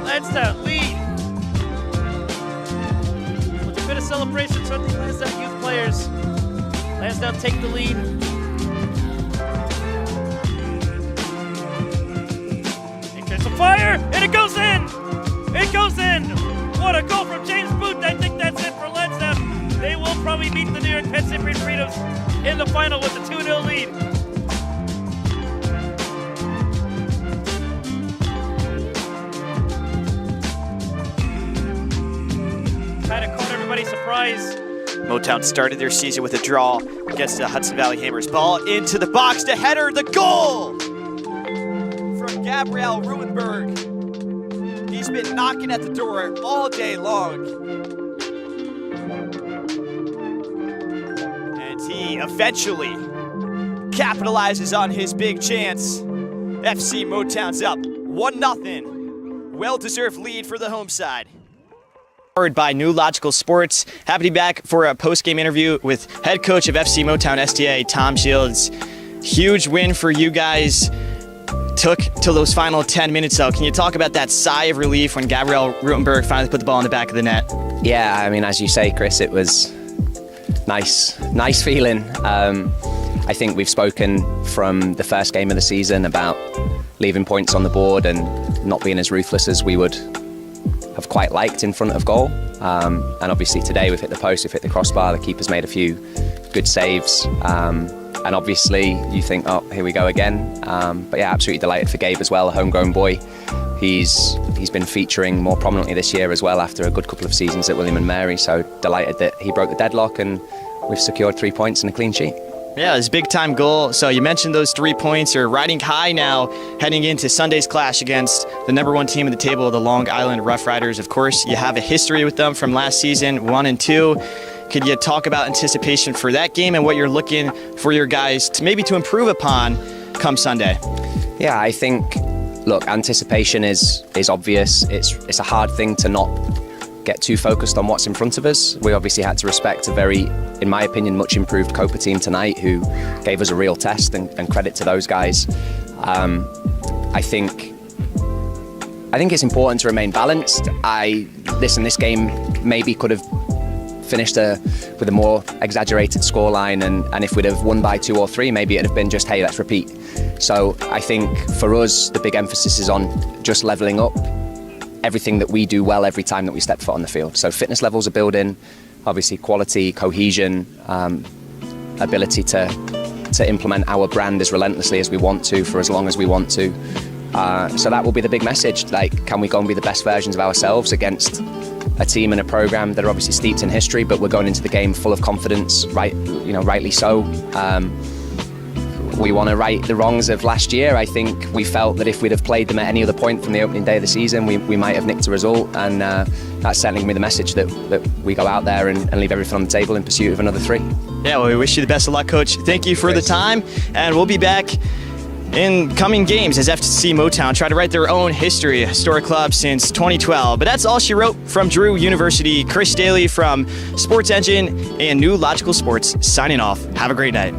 Speaker 3: Lansdowne lead. With a bit of celebration from the Lansdowne youth players. Lansdowne take the lead. He tries to fire, and it goes in! It goes in! What a goal from James Booth! I think that's it for Lansdowne. They will probably beat the New York Penn Cypriot Freedoms in the final with a 2-0 lead. Kind of caught everybody surprised.
Speaker 6: Motown started their season with a draw against the Hudson Valley Hammers. Ball into the box, the header, the goal from Gabriel Ruenberg. He's been knocking at the door all day long. And he eventually capitalizes on his big chance. FC Motown's up 1-0. Well-deserved lead for the home side. Powered by New Logical Sports. Happy to be back for a post-game interview with head coach of FC Motown STA, Tom Shields. Huge win for you guys. Took to those final 10 minutes though. Can you talk about that sigh of relief when Gabriel Rutenberg finally put the ball in the back of the net?
Speaker 7: Yeah, I mean, as you say, Chris, it was nice feeling. I think we've spoken from the first game of the season about leaving points on the board and not being as ruthless as we would have quite liked in front of goal. And obviously today we've hit the post, we've hit the crossbar, the keeper's made a few good saves. And obviously you think, oh, here we go again. But yeah, absolutely delighted for Gabe as well, a homegrown boy. He's been featuring more prominently this year as well after a good couple of seasons at William & Mary. So delighted that he broke the deadlock and we've secured 3 points and a clean sheet.
Speaker 6: Yeah, his big time goal. So you mentioned those 3 points. You're riding high now, heading into Sunday's clash against the #1 team in the table, the Long Island Rough Riders. Of course, you have a history with them from last season, 1 and 2. Could you talk about anticipation for that game and what you're looking for your guys to maybe to improve upon come Sunday?
Speaker 7: Yeah, I think, look, anticipation is obvious. It's a hard thing to not get too focused on what's in front of us. We obviously had to respect a very, in my opinion, much improved Copa team tonight who gave us a real test, and credit to those guys. I think it's important to remain balanced. This game maybe could have finished with a more exaggerated scoreline, and if we'd have won by 2 or 3, maybe it'd have been just, hey, let's repeat. So I think for us, the big emphasis is on just levelling up everything that we do well every time that we step foot on the field. So fitness levels are building, obviously quality, cohesion, ability to implement our brand as relentlessly as we want to for as long as we want to. So that will be the big message. Like, can we go and be the best versions of ourselves against a team and a program that are obviously steeped in history, but we're going into the game full of confidence, right? You know, rightly so. We want to right the wrongs of last year. I think we felt that if we'd have played them at any other point from the opening day of the season, we might have nicked a result, and that's certainly going to be the message that we go out there and leave everything on the table in pursuit of another 3.
Speaker 6: Yeah, well, we wish you the best of luck, Coach. Thank you for the time, and we'll be back in coming games as FC Motown try to write their own history, historic club since 2012. But that's all she wrote from Drew University. Chris Daly from Sports Engine and New Logical Sports signing off. Have a great night.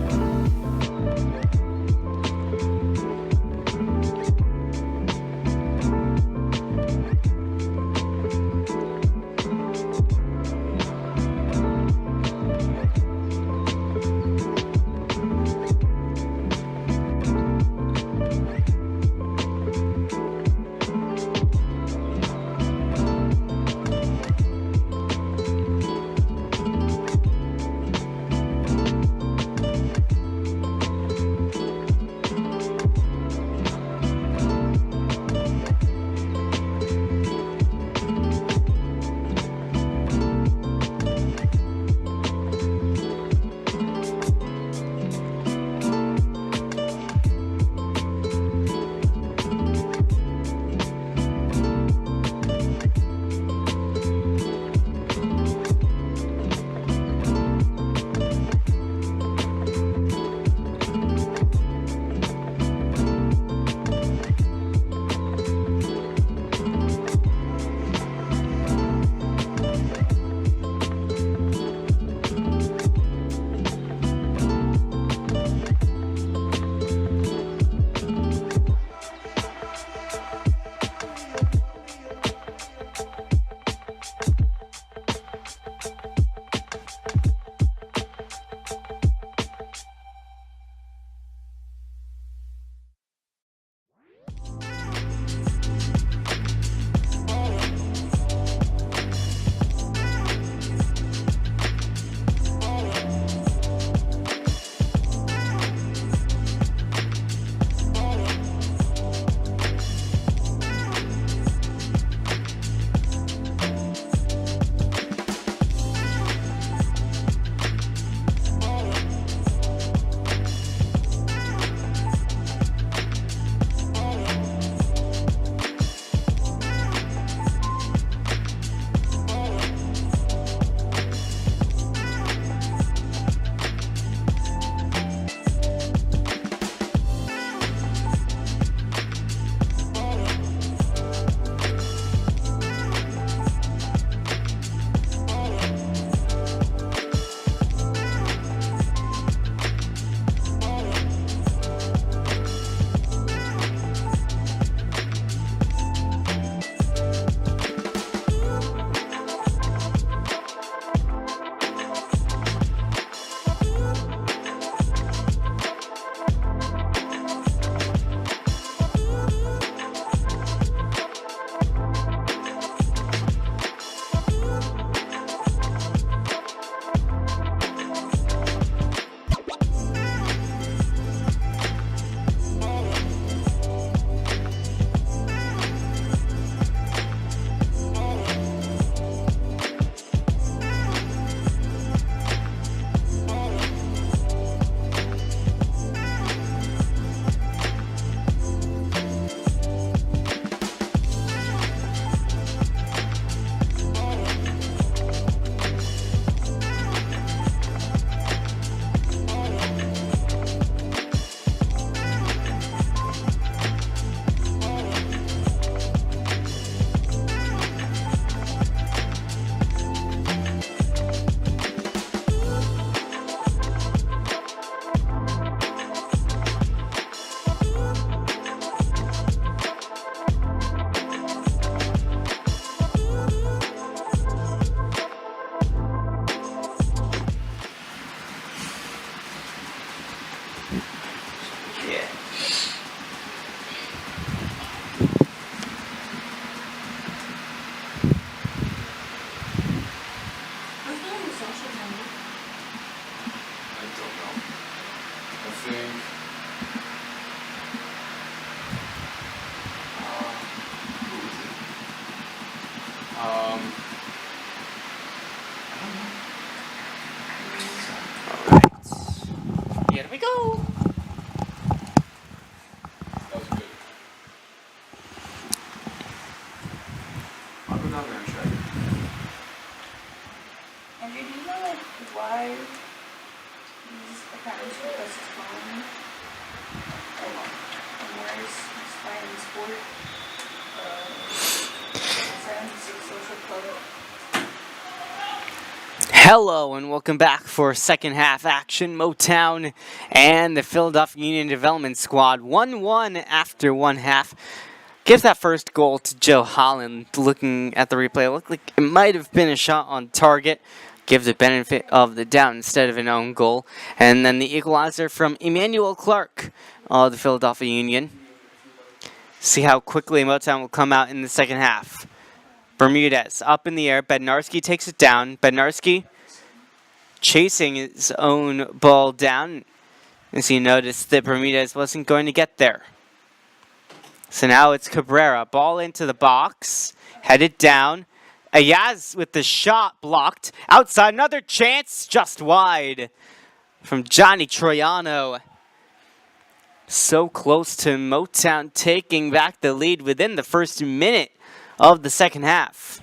Speaker 9: Here we go.
Speaker 2: That was good. I'll go down there and check.
Speaker 8: And do you know like why he's apparently because his mom and where's his playing sport? 76 Social Club.
Speaker 9: Hello and welcome back for second half action. Motown and the Philadelphia Union Development Squad 1-1 after one half. Gives that first goal to Joe Holland. Looking at the replay, it looked like it might have been a shot on target. Gives the benefit of the doubt instead of an own goal. And then the equalizer from Emmanuel Clark of the Philadelphia Union. See how quickly Motown will come out in the second half. Bermudez up in the air. Bednarski takes it down. Bednarski chasing his own ball down as he noticed that Bermudez wasn't going to get there. So now it's Cabrera. Ball into the box. Headed down. Ayaz with the shot blocked. Outside, another chance. Just wide from Johnny Troiano. So close to Motown taking back the lead within the first minute of the second half.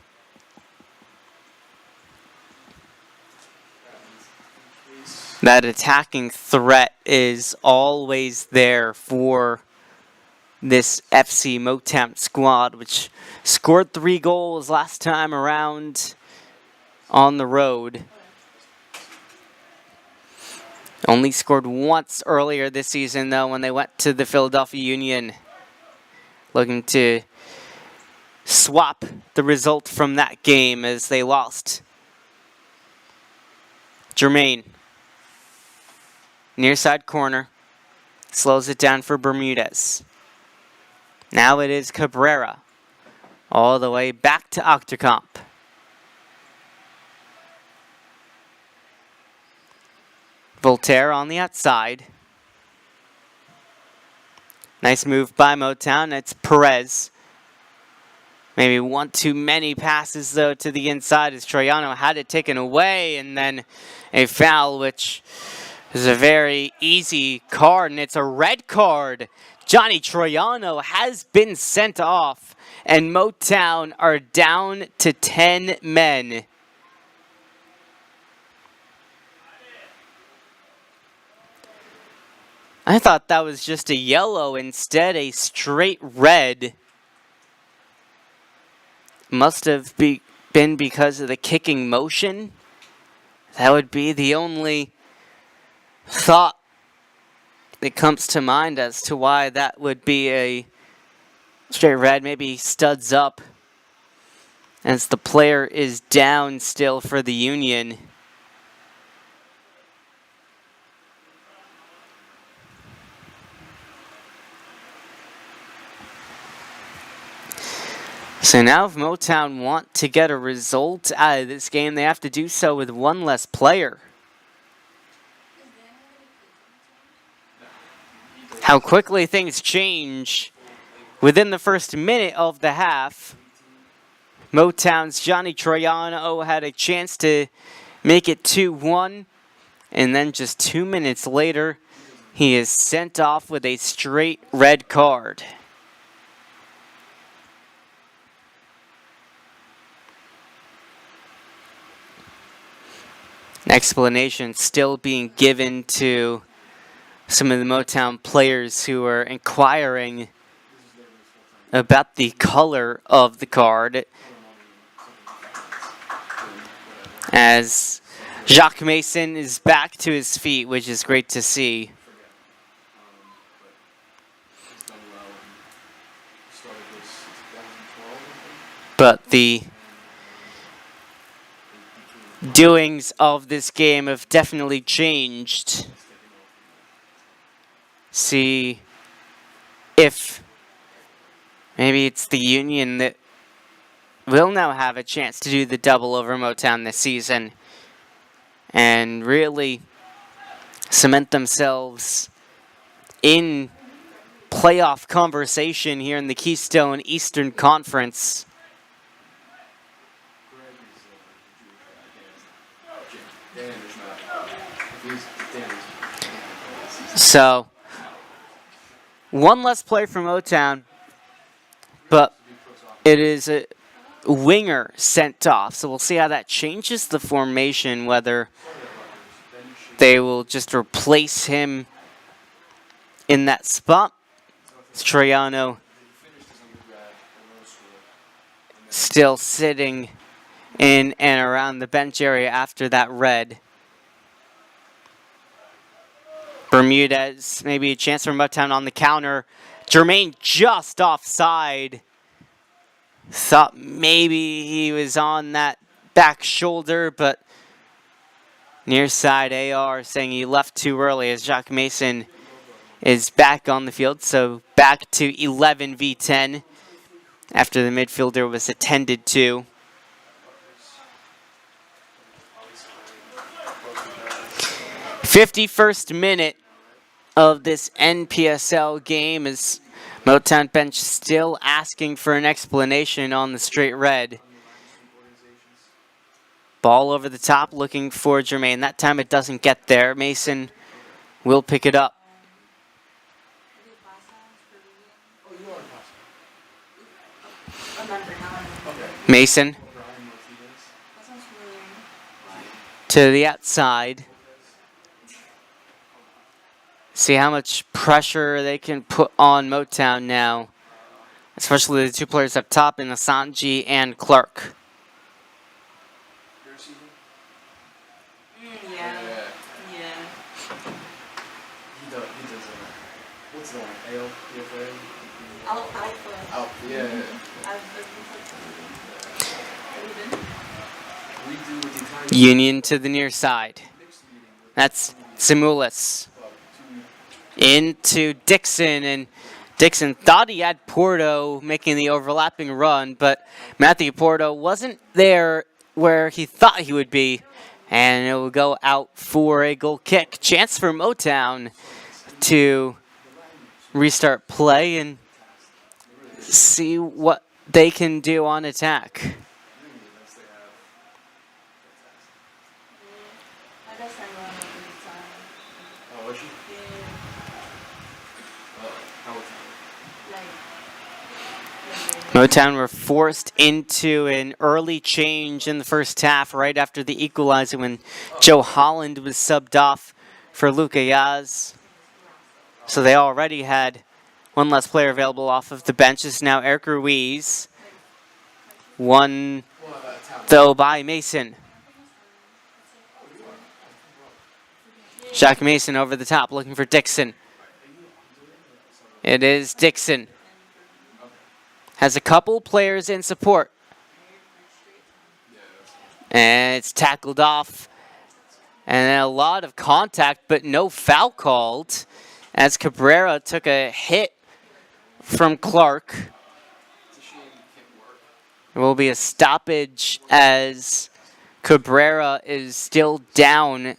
Speaker 9: That attacking threat is always there for this FC Motown squad, which scored 3 goals last time around on the road. Only scored once earlier this season, though, when they went to the Philadelphia Union, looking to swap the result from that game as they lost. Jermaine. Near side corner. Slows it down for Bermudez. Now it is Cabrera. All the way back to Octocomp. Voltaire on the outside. Nice move by Motown. It's Perez. Maybe one too many passes, though, to the inside as Troiano had it taken away. And then a foul, which is a very easy card, and it's a red card. Johnny Troiano has been sent off, and Motown are down to 10 men. I thought that was just a yellow, instead a straight red. Must have been because of the kicking motion. That would be the only thought that comes to mind as to why that would be a straight red. Maybe studs up as the player is down still for the Union. So now if Motown want to get a result out of this game, they have to do so with one less player. How quickly things change within the first minute of the half. Motown's Johnny Troiano had a chance to make it 2-1, and then just 2 minutes later, he is sent off with a straight red card. Explanation still being given to some of the Motown players who are inquiring about the color of the card, as Jacques Mason is back to his feet, which is great to see. But the doings of this game have definitely changed. See if maybe it's the Union that will now have a chance to do the double over Motown this season and really cement themselves in playoff conversation here in the Keystone Eastern Conference. So, one less play for Motown, but it is a winger sent off. So we'll see how that changes the formation, whether they will just replace him in that spot. Troiano still sitting in and around the bench area after that red. Bermudez, maybe a chance for Motown on the counter. Jermaine just offside. Thought maybe he was on that back shoulder, but near side AR saying he left too early as Jacques Mason is back on the field. So back to 11 v 10 after the midfielder was attended to. '51st minute of this NPSL game as Motown bench still asking for an explanation on the straight red. Ball over the top looking for Jermaine. That time it doesn't get there. Mason will pick it up. Mason to the outside. See how much pressure they can put on Motown now, especially the two players up top in Asanji and Clark. Union to the near side. That's Simulis. Into Dixon, and Dixon thought he had Porto making the overlapping run, but Matthew Porto wasn't there where he thought he would be, and it will go out for a goal kick. Chance for Motown to restart play and see what they can do on attack. Motown were forced into an early change in the first half right after the equalizer when Joe Holland was subbed off for Luca Yaz. So they already had one less player available off of the bench. It's now Eric Ruiz. One, though, by Mason. Jacques Mason over the top looking for Dixon. It is Dixon. Has a couple players in support. And it's tackled off. And a lot of contact, but no foul called, as Cabrera took a hit from Clark. There will be a stoppage as Cabrera is still down.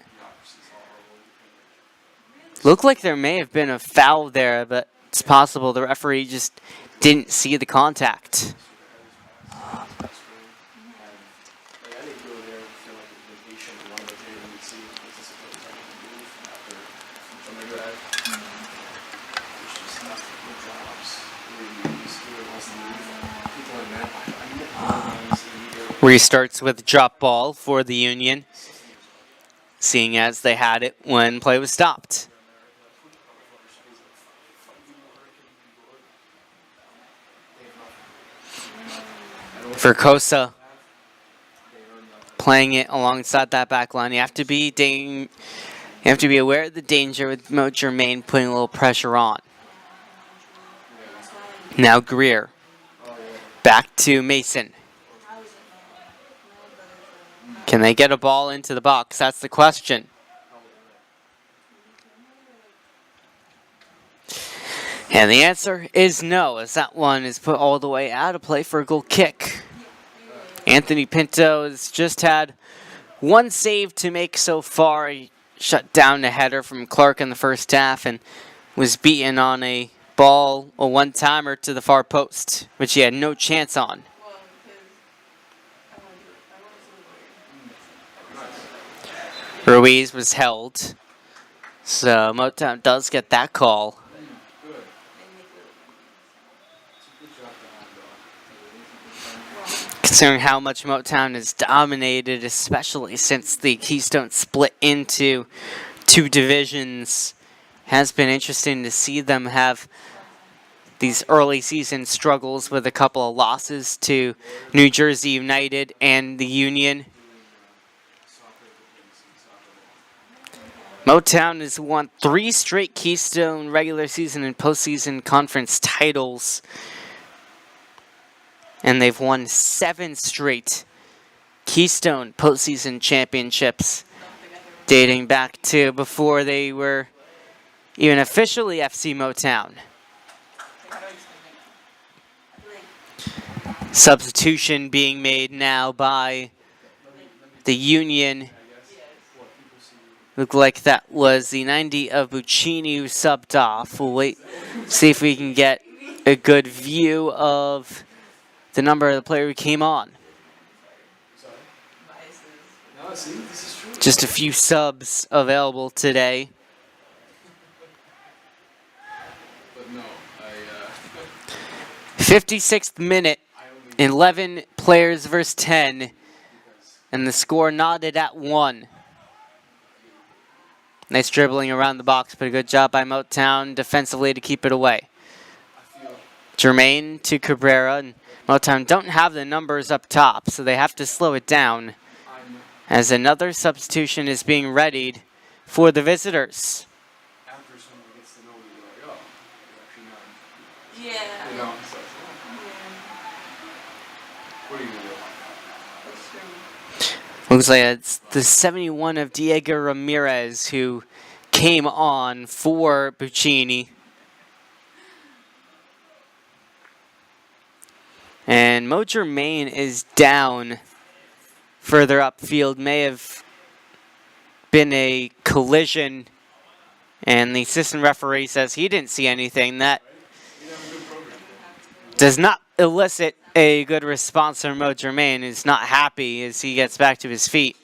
Speaker 9: Looked like there may have been a foul there, but it's possible the referee just didn't see the contact. Restarts with drop ball for the Union, seeing as they had it when play was stopped. For Kosa, playing it alongside that back line, you have to be aware of the danger with Mo Germain putting a little pressure on. Now Greer, back to Mason. Can they get a ball into the box? That's the question. And the answer is no, as that one is put all the way out of play for a goal kick. Anthony Pinto has just had one save to make so far. He shut down the header from Clark in the first half and was beaten on a ball, a one-timer to the far post, which he had no chance on. Ruiz was held. So Motown does get that call. Considering how much Motown has dominated, especially since the Keystone split into 2 divisions, has been interesting to see them have these early season struggles with a couple of losses to New Jersey United and the Union. Motown has won 3 straight Keystone regular season and postseason conference titles. And they've won 7 straight Keystone postseason championships, dating back to before they were even officially FC Motown. Substitution being made now by the Union. Looked like that was the 90 of Buccini who subbed off. We'll wait, see if we can get a good view of the number of the player who came on. Just a few subs available today. 56th minute, 11 players versus 10, and the score knotted at 1. Nice dribbling around the box, but a good job by Motown defensively to keep it away. Jermaine to Cabrera, and Motown don't have the numbers up top, so they have to slow it down as another substitution is being readied for the visitors. Looks like it's the 71 of Diego Ramirez who came on for Buccini. And Mo Germain is down further upfield. May have been a collision. And the assistant referee says he didn't see anything. That does not elicit a good response from Mo Germain, who's not happy as he gets back to his feet.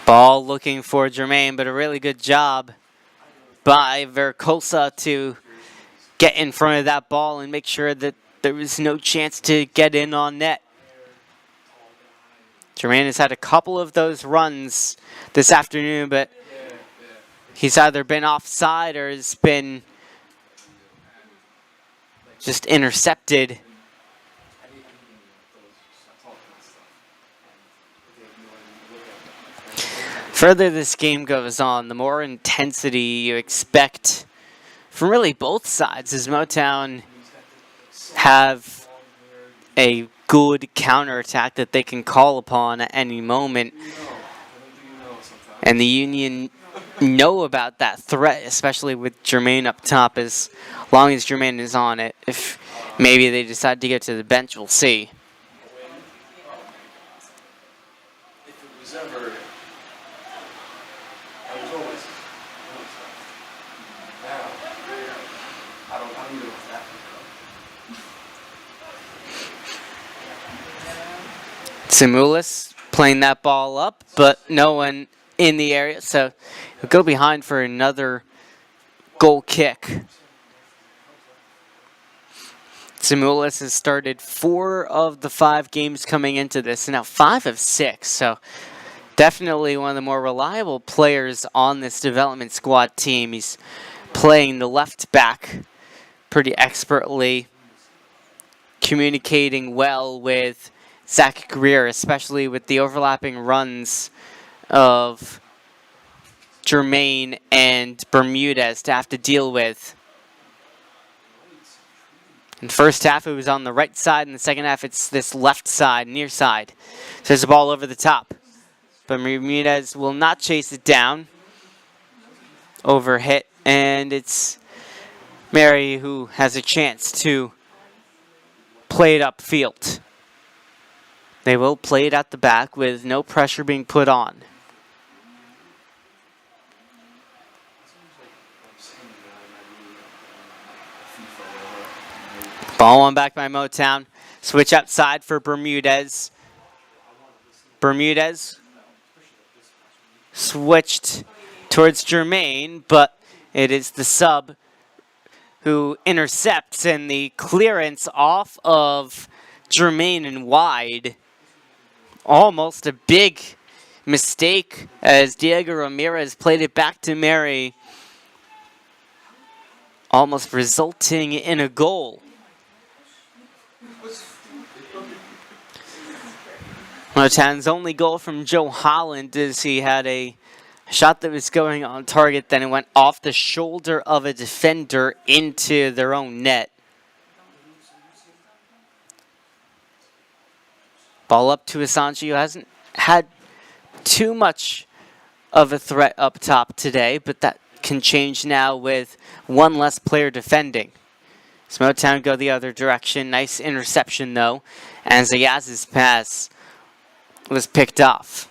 Speaker 9: Ball looking for Germain, but a really good job by Vercosa to get in front of that ball and make sure that there was no chance to get in on net. Germain has had a couple of those runs this afternoon, but he's either been offside or has been just intercepted. Further this game goes on, the more intensity you expect from really both sides, as Motown have a good counterattack that they can call upon at any moment. And the Union know about that threat, especially with Jermaine up top, as long as Jermaine is on it. If maybe they decide to get to the bench, we'll see. Simulis playing that ball up, but no one in the area, so he'll go behind for another goal kick. Simulis has started 4 of the 5 games coming into this, and now 5 of 6, so definitely one of the more reliable players on this development squad team. He's playing the left back pretty expertly, communicating well with Zach Greer, especially with the overlapping runs of Jermaine and Bermudez to have to deal with. In the first half, it was on the right side. In the second half, it's this left side, near side. So there's a ball over the top. But Bermudez will not chase it down. Overhit, and it's Mary who has a chance to play it upfield. They will play it at the back with no pressure being put on. Ball one back by Motown. Switch outside for Bermudez. Bermudez switched towards Jermaine, but it is the sub who intercepts, and the clearance off of Jermaine and wide. Almost a big mistake as Diego Ramirez played it back to Mary, almost resulting in a goal. Motown's only goal from Joe Holland is he had a shot that was going on target, then it went off the shoulder of a defender into their own net. Ball up to Asanji, who hasn't had too much of a threat up top today, but that can change now with one less player defending. So Motown go the other direction. Nice interception, though, and Zayaz's pass was picked off.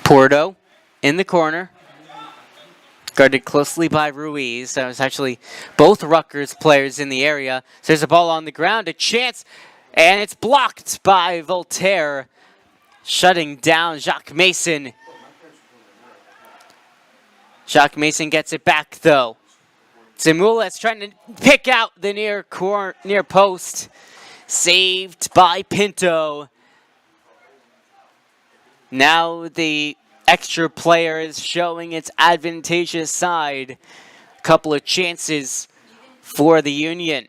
Speaker 9: Porto in the corner. Guarded closely by Ruiz. That was actually both Rutgers players in the area. So there's a ball on the ground, a chance, and it's blocked by Voltaire, shutting down Jacques Mason. Jacques Mason gets it back, though. Zimulet's trying to pick out the near post. Saved by Pinto. Now the extra player is showing its advantageous side. A couple of chances for the Union.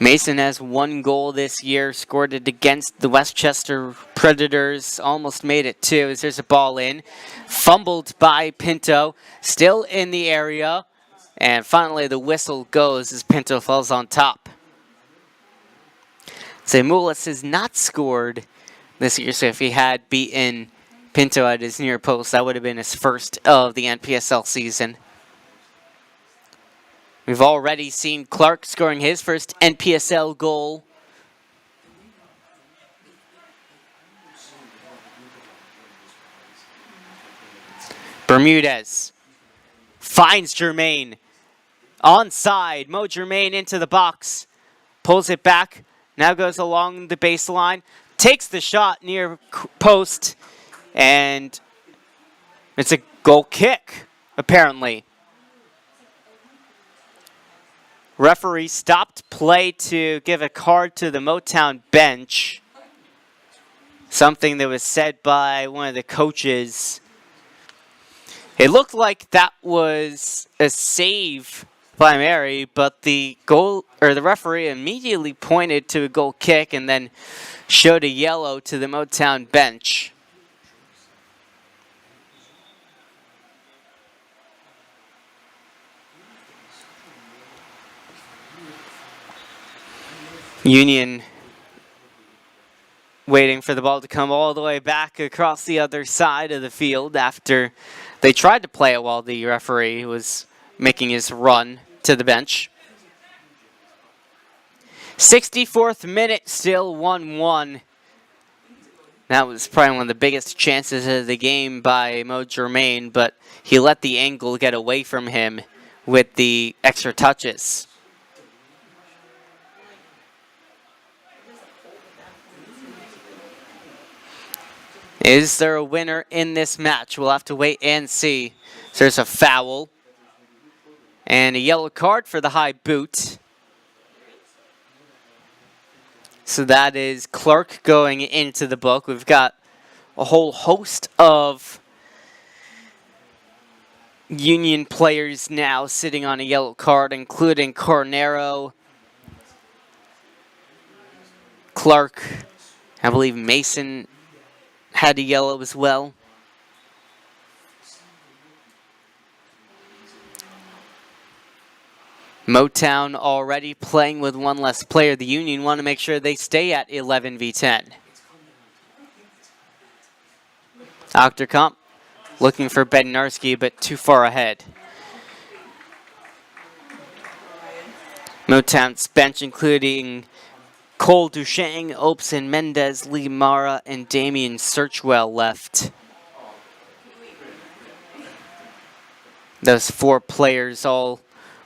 Speaker 9: Mason has one goal this year, scored it against the Westchester Predators, almost made it two as there's a ball in. Fumbled by Pinto, still in the area, and finally the whistle goes as Pinto falls on top. Zemulis has not scored this year, so if he had beaten Pinto at his near post, that would have been his first of the NPSL season. We've already seen Clark scoring his first NPSL goal. Bermudez finds Jermaine. Onside, Mo Jermaine into the box. Pulls it back, now goes along the baseline. Takes the shot near post, and it's a goal kick, apparently. Referee stopped play to give a card to the Motown bench. Something that was said by one of the coaches. It looked like that was a save by Mary, but the referee immediately pointed to a goal kick and then showed a yellow to the Motown bench. Union waiting for the ball to come all the way back across the other side of the field after they tried to play it while the referee was making his run to the bench. 64th minute, still 1-1. That was probably one of the biggest chances of the game by Mo Germain, but he let the angle get away from him with the extra touches. Is there a winner in this match? We'll have to wait and see. So there's a foul. And a yellow card for the high boot. So that is Clark going into the book. We've got a whole host of Union players now sitting on a yellow card, including Cornero, Clark, I believe Mason had a yellow as well. Motown already playing with one less player. The Union want to make sure they stay at 11v10. Octocomp looking for Bednarski, but too far ahead. Motown's bench, including Cole Duchang, Opson Mendez, Lee Mara, and Damian Searchwell left. Those 4 players all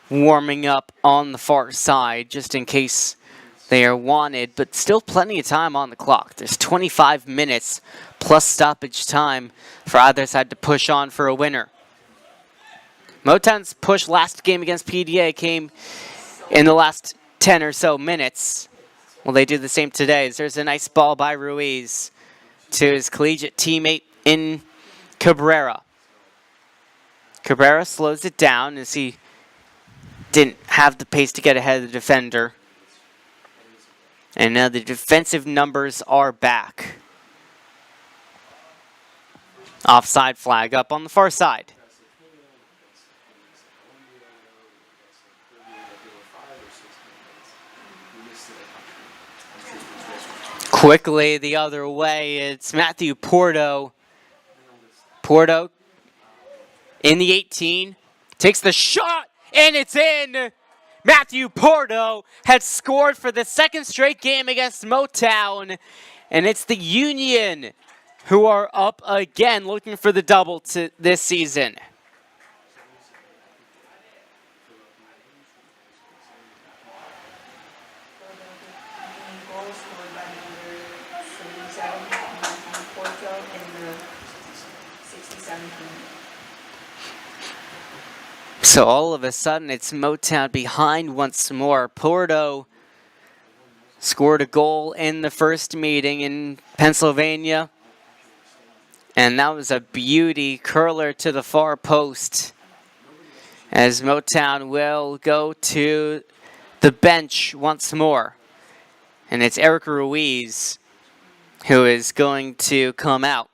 Speaker 9: warming up on the far side just in case they are wanted, but still plenty of time on the clock. There's 25 minutes plus stoppage time for either side to push on for a winner. Motown's push last game against PDA came in the last 10 or so minutes. Well, they do the same today. There's a nice ball by Ruiz to his collegiate teammate in Cabrera. Cabrera slows it down as he didn't have the pace to get ahead of the defender. And now the defensive numbers are back. Offside flag up on the far side. Quickly the other way, it's Matthew Porto. Porto in the 18, takes the shot, and it's in! Matthew Porto had scored for the 2nd straight game against Motown, and it's the Union who are up again looking for the double this season. So all of a sudden, it's Motown behind once more. Porto scored a goal in the first meeting in Pennsylvania. And that was a beauty curler to the far post. As Motown will go to the bench once more. And it's Eric Ruiz who is going to come out.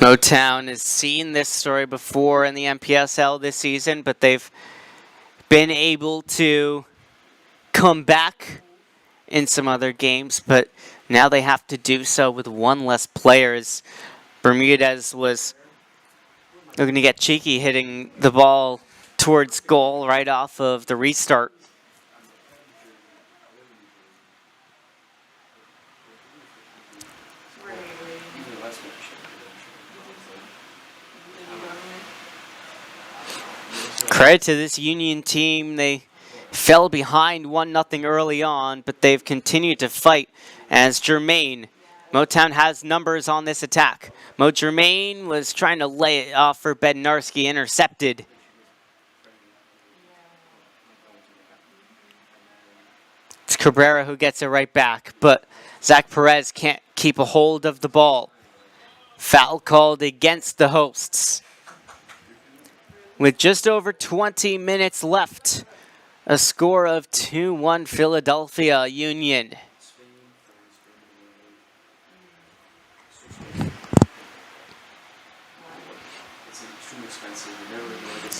Speaker 9: Motown has seen this story before in the NPSL this season, but they've been able to come back in some other games, but now they have to do so with 1 less player, as Bermudez was looking to get cheeky, hitting the ball towards goal right off of the restart. Credit to this Union team. They fell behind 1-0 early on, but they've continued to fight as Germain. Motown has numbers on this attack. Germain was trying to lay it off for Bednarski, intercepted. It's Cabrera who gets it right back, but Zach Perez can't keep a hold of the ball. Foul called against the hosts. With just over 20 minutes left, a score of 2-1 Philadelphia Union.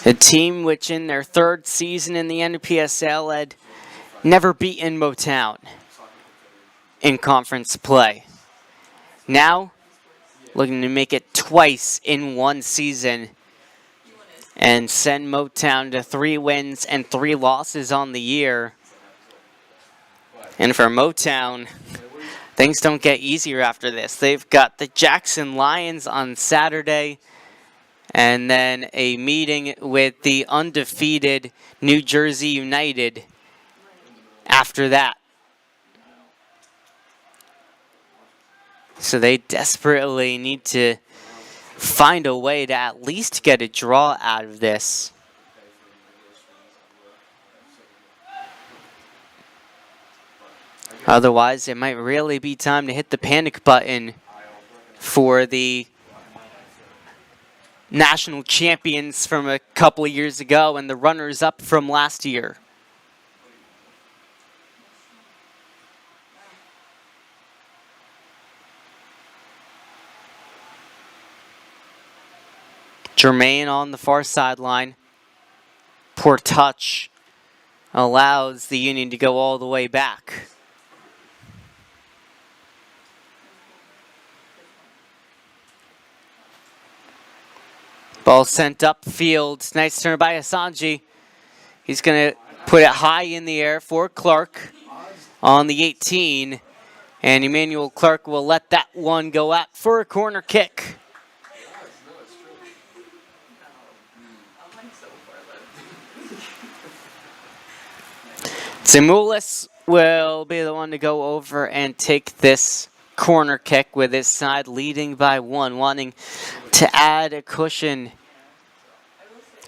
Speaker 9: A team which in their 3rd season in the NPSL had never beaten Motown in conference play. Now, looking to make it twice in 1 season and send Motown to 3 wins and 3 losses on the year. And for Motown, things don't get easier after this. They've got the Jackson Lions on Saturday, and then a meeting with the undefeated New Jersey United after that. So they desperately need to find a way to at least get a draw out of this. Otherwise, it might really be time to hit the panic button for the national champions from a couple of years ago and the runners-up from last year. Germain on the far sideline. poor touch allows the Union to go all the way back. Ball sent upfield. Nice turn by Asanji. He's going to put it high in the air for Clark on the 18. And Emmanuel Clark will let that one go out for a corner kick. Zimulis will be the one to go over and take this corner kick with his side leading by 1, wanting to add a cushion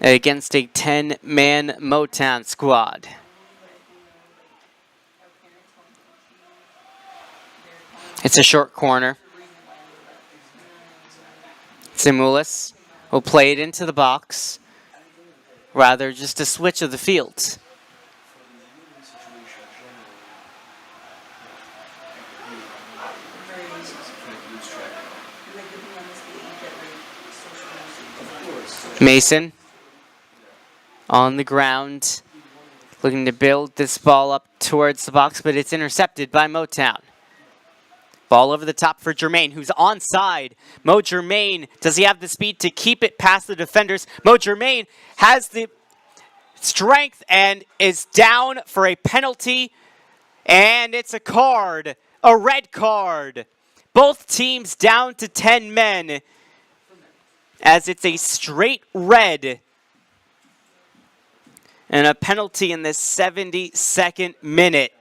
Speaker 9: against a 10-man Motown squad. It's a short corner. Zimulis will play it into the box. Rather, just a switch of the field. Mason on the ground, looking to build this ball up towards the box, but it's intercepted by Motown. Ball over the top for Germain, who's onside. Mo Germain, does he have the speed to keep it past the defenders? Mo Germain has the strength and is down for a penalty, and it's a card, a red card. Both teams down to 10 men, as it's a straight red and a penalty in the 72nd minute.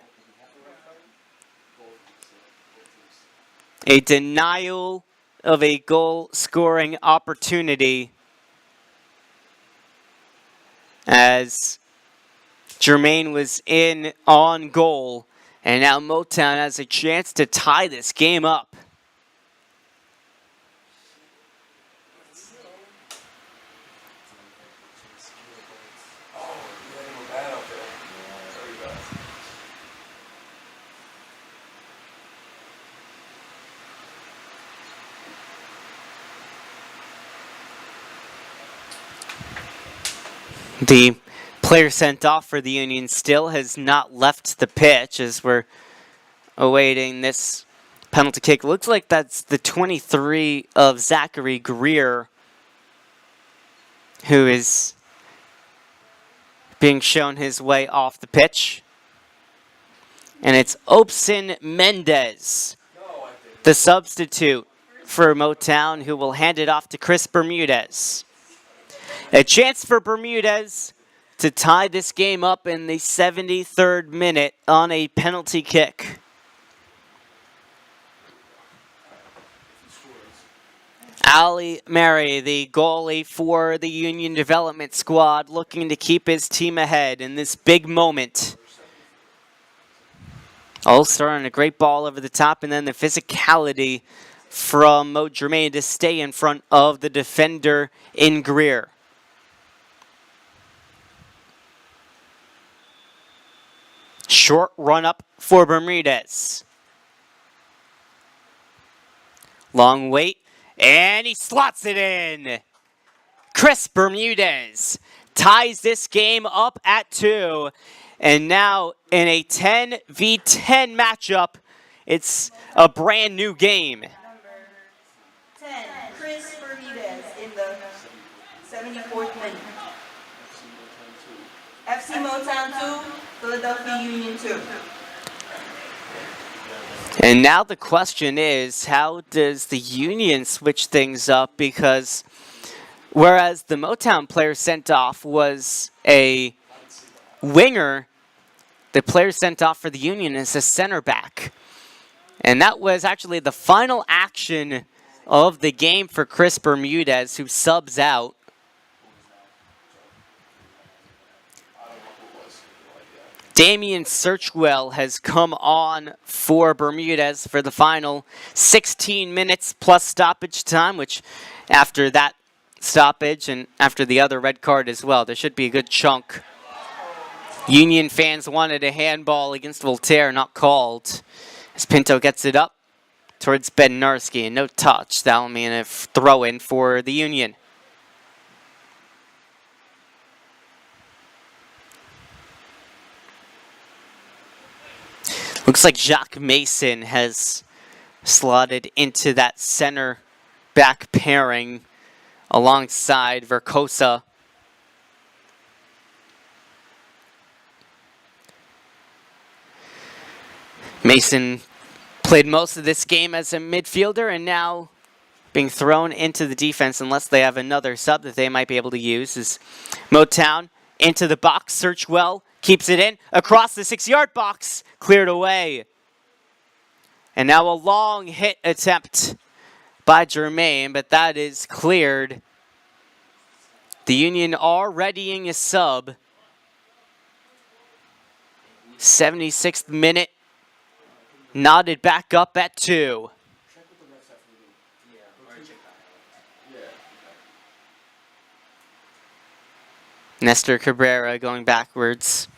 Speaker 9: A denial of a goal scoring opportunity as Germain was in on goal, and now Motown has a chance to tie this game up. The player sent off for the Union still has not left the pitch as we're awaiting this penalty kick. Looks like that's the 23 of Zachary Greer, who is being shown his way off the pitch. And it's Opson Mendez, the substitute for Motown, who will hand it off to Chris Bermudez. A chance for Bermudez to tie this game up in the 73rd minute on a penalty kick. Ali Mary, the goalie for the Union Development Squad, looking to keep his team ahead in this big moment. Ulster on a great ball over the top, and then the physicality from Mo Germain to stay in front of the defender in Greer. Short run up for Bermudez. Long wait, and he slots it in. Chris Bermudez ties this game up at 2. And now in a 10v10 matchup, it's a brand new game.
Speaker 8: Number 10, Chris Bermudez in the 74th minute. FC Motown 2, Philadelphia Union 2.
Speaker 9: And now the question is, how does the Union switch things up? Because whereas the Motown player sent off was a winger, the player sent off for the Union is a center back. And that was actually the final action of the game for Chris Bermudez, who subs out. Damian Searchwell has come on for Bermudez for the final 16 minutes plus stoppage time, which after that stoppage and after the other red card as well, there should be a good chunk. Union fans wanted a handball against Voltaire, not called. As Pinto gets it up towards Bednarski, and no touch. That will mean a throw-in for the Union. Looks like Jacques Mason has slotted into that center back pairing alongside Verkosa. Mason played most of this game as a midfielder and now being thrown into the defense unless they have another sub that they might be able to use. Is Motown into the box, search well, keeps it in, across the 6-yard box, cleared away. And now a long hit attempt by Jermaine, but that is cleared. The Union are readying a sub. 76th minute, knotted back up at 2. Nestor Cabrera going backwards.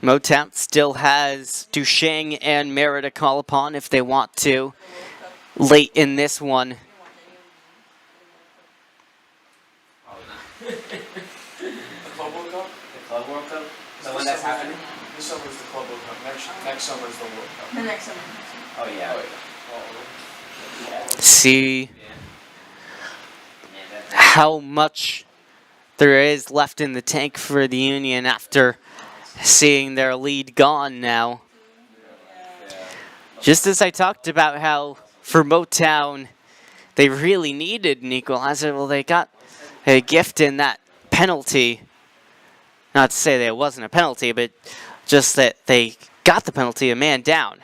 Speaker 9: Motown still has Duchesne and Mera to call upon if they want to late in this one.
Speaker 2: The Club World Cup?
Speaker 7: The Club World Cup? So when that's happening?
Speaker 2: This summer is the Club World Cup. Next summer is the World Cup.
Speaker 8: The next summer.
Speaker 7: Oh, yeah.
Speaker 9: See how much there is left in the tank for the Union after seeing their lead gone now. Just as I talked about how for Motown they really needed an equalizer, well, they got a gift in that penalty. Not to say that it wasn't a penalty, but just that they got the penalty, a man down.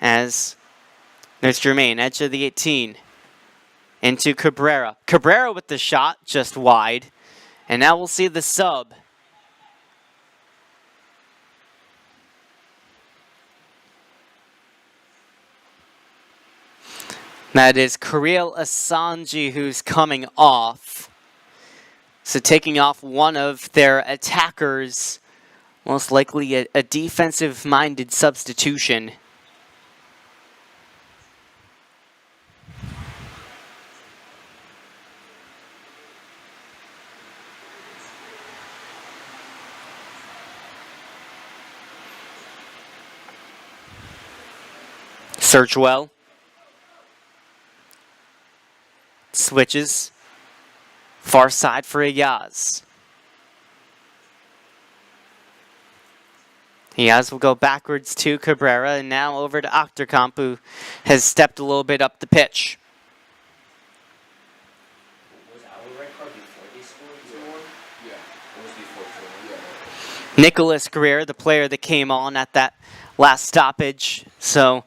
Speaker 9: As there's Jermaine, edge of the 18. Into Cabrera. Cabrera with the shot, just wide. And now we'll see the sub. That is Kirill Asanji who's coming off. So taking off one of their attackers, most likely a defensive-minded substitution. Search well. Switches. Far side for Iyaz. Iyaz will go backwards to Cabrera and now over to Octerkamp, who has stepped a little bit up the pitch. Nicholas Greer, the player that came on at that last stoppage. So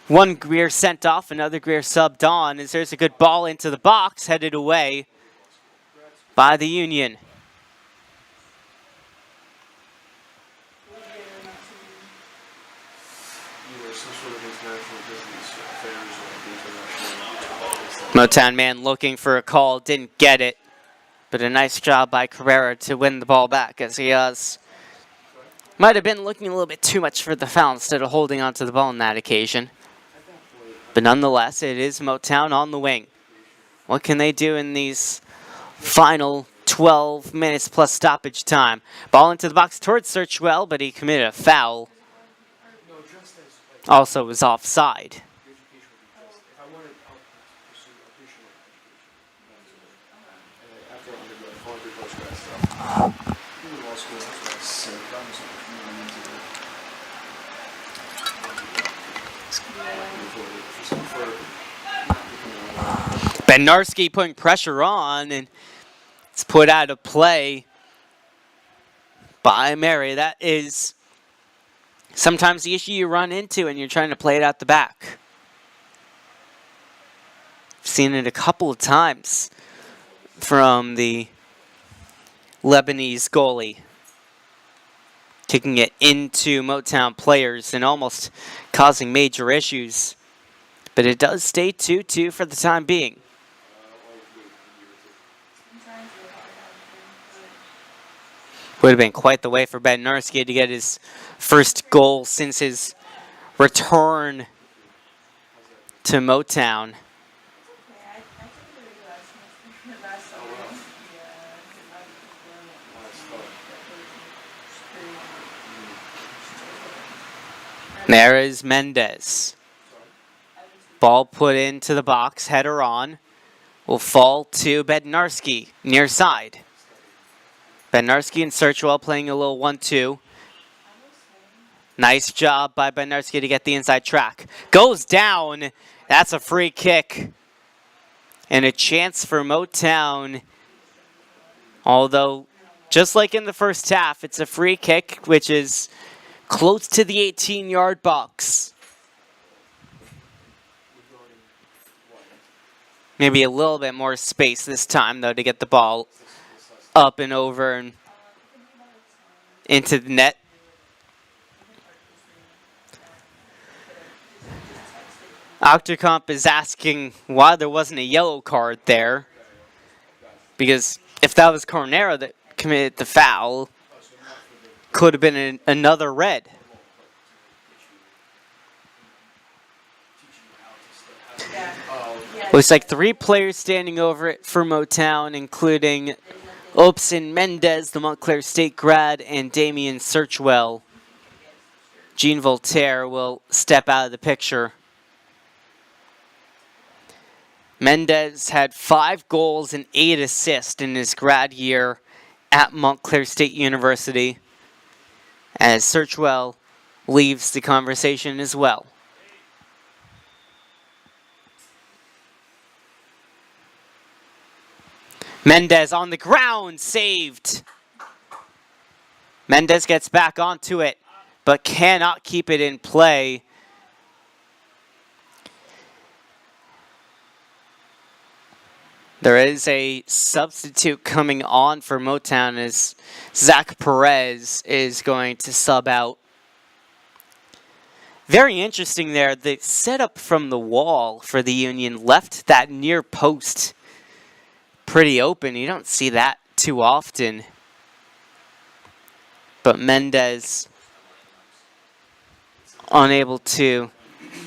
Speaker 9: one Greer sent off, another Greer subbed on, as there's a good ball into the box, headed away by the Union. Motown man looking for a call, didn't get it. But a nice job by Carrera to win the ball back, as he might have been looking a little bit too much for the foul instead of holding onto the ball on that occasion. But nonetheless, it is Motown on the wing. What can they do in these final 12 minutes plus stoppage time? Ball into the box towards Searchwell, but he committed a foul. Also was offside. Bednarski putting pressure on, and it's put out of play by Mary. That is sometimes the issue you run into when you're trying to play it out the back. I've seen it a couple of times from the Lebanese goalie, kicking it into Motown players and almost causing major issues. But it does stay 2-2 for the time being. Would have been quite the way for Bednarski to get his first goal since his return to Motown. There is Mendez. Ball put into the box, header on. Will fall to Bednarski, near side. Bednarski and Searchwell playing a little 1-2. Nice job by Bednarski to get the inside track. Goes down. That's a free kick. And a chance for Motown. Although, just like in the first half, it's a free kick, which is close to the 18-yard box. Maybe a little bit more space this time, though, to get the ball up and over and into the net. Octocomp is asking why there wasn't a yellow card there. Because if that was Cornero that committed the foul, could have been another red. Looks like 3 players standing over it for Motown, including Opson Mendez, the Montclair State grad, and Damian Searchwell. Jean Voltaire will step out of the picture. Mendez had 5 goals and 8 assists in his grad year at Montclair State University, as Searchwell leaves the conversation as well. Mendez on the ground, saved. Mendez gets back onto it, but cannot keep it in play. There is a substitute coming on for Motown as Zach Perez is going to sub out. Very interesting there. The setup from the wall for the Union left that near post pretty open. You don't see that too often. But Mendez unable to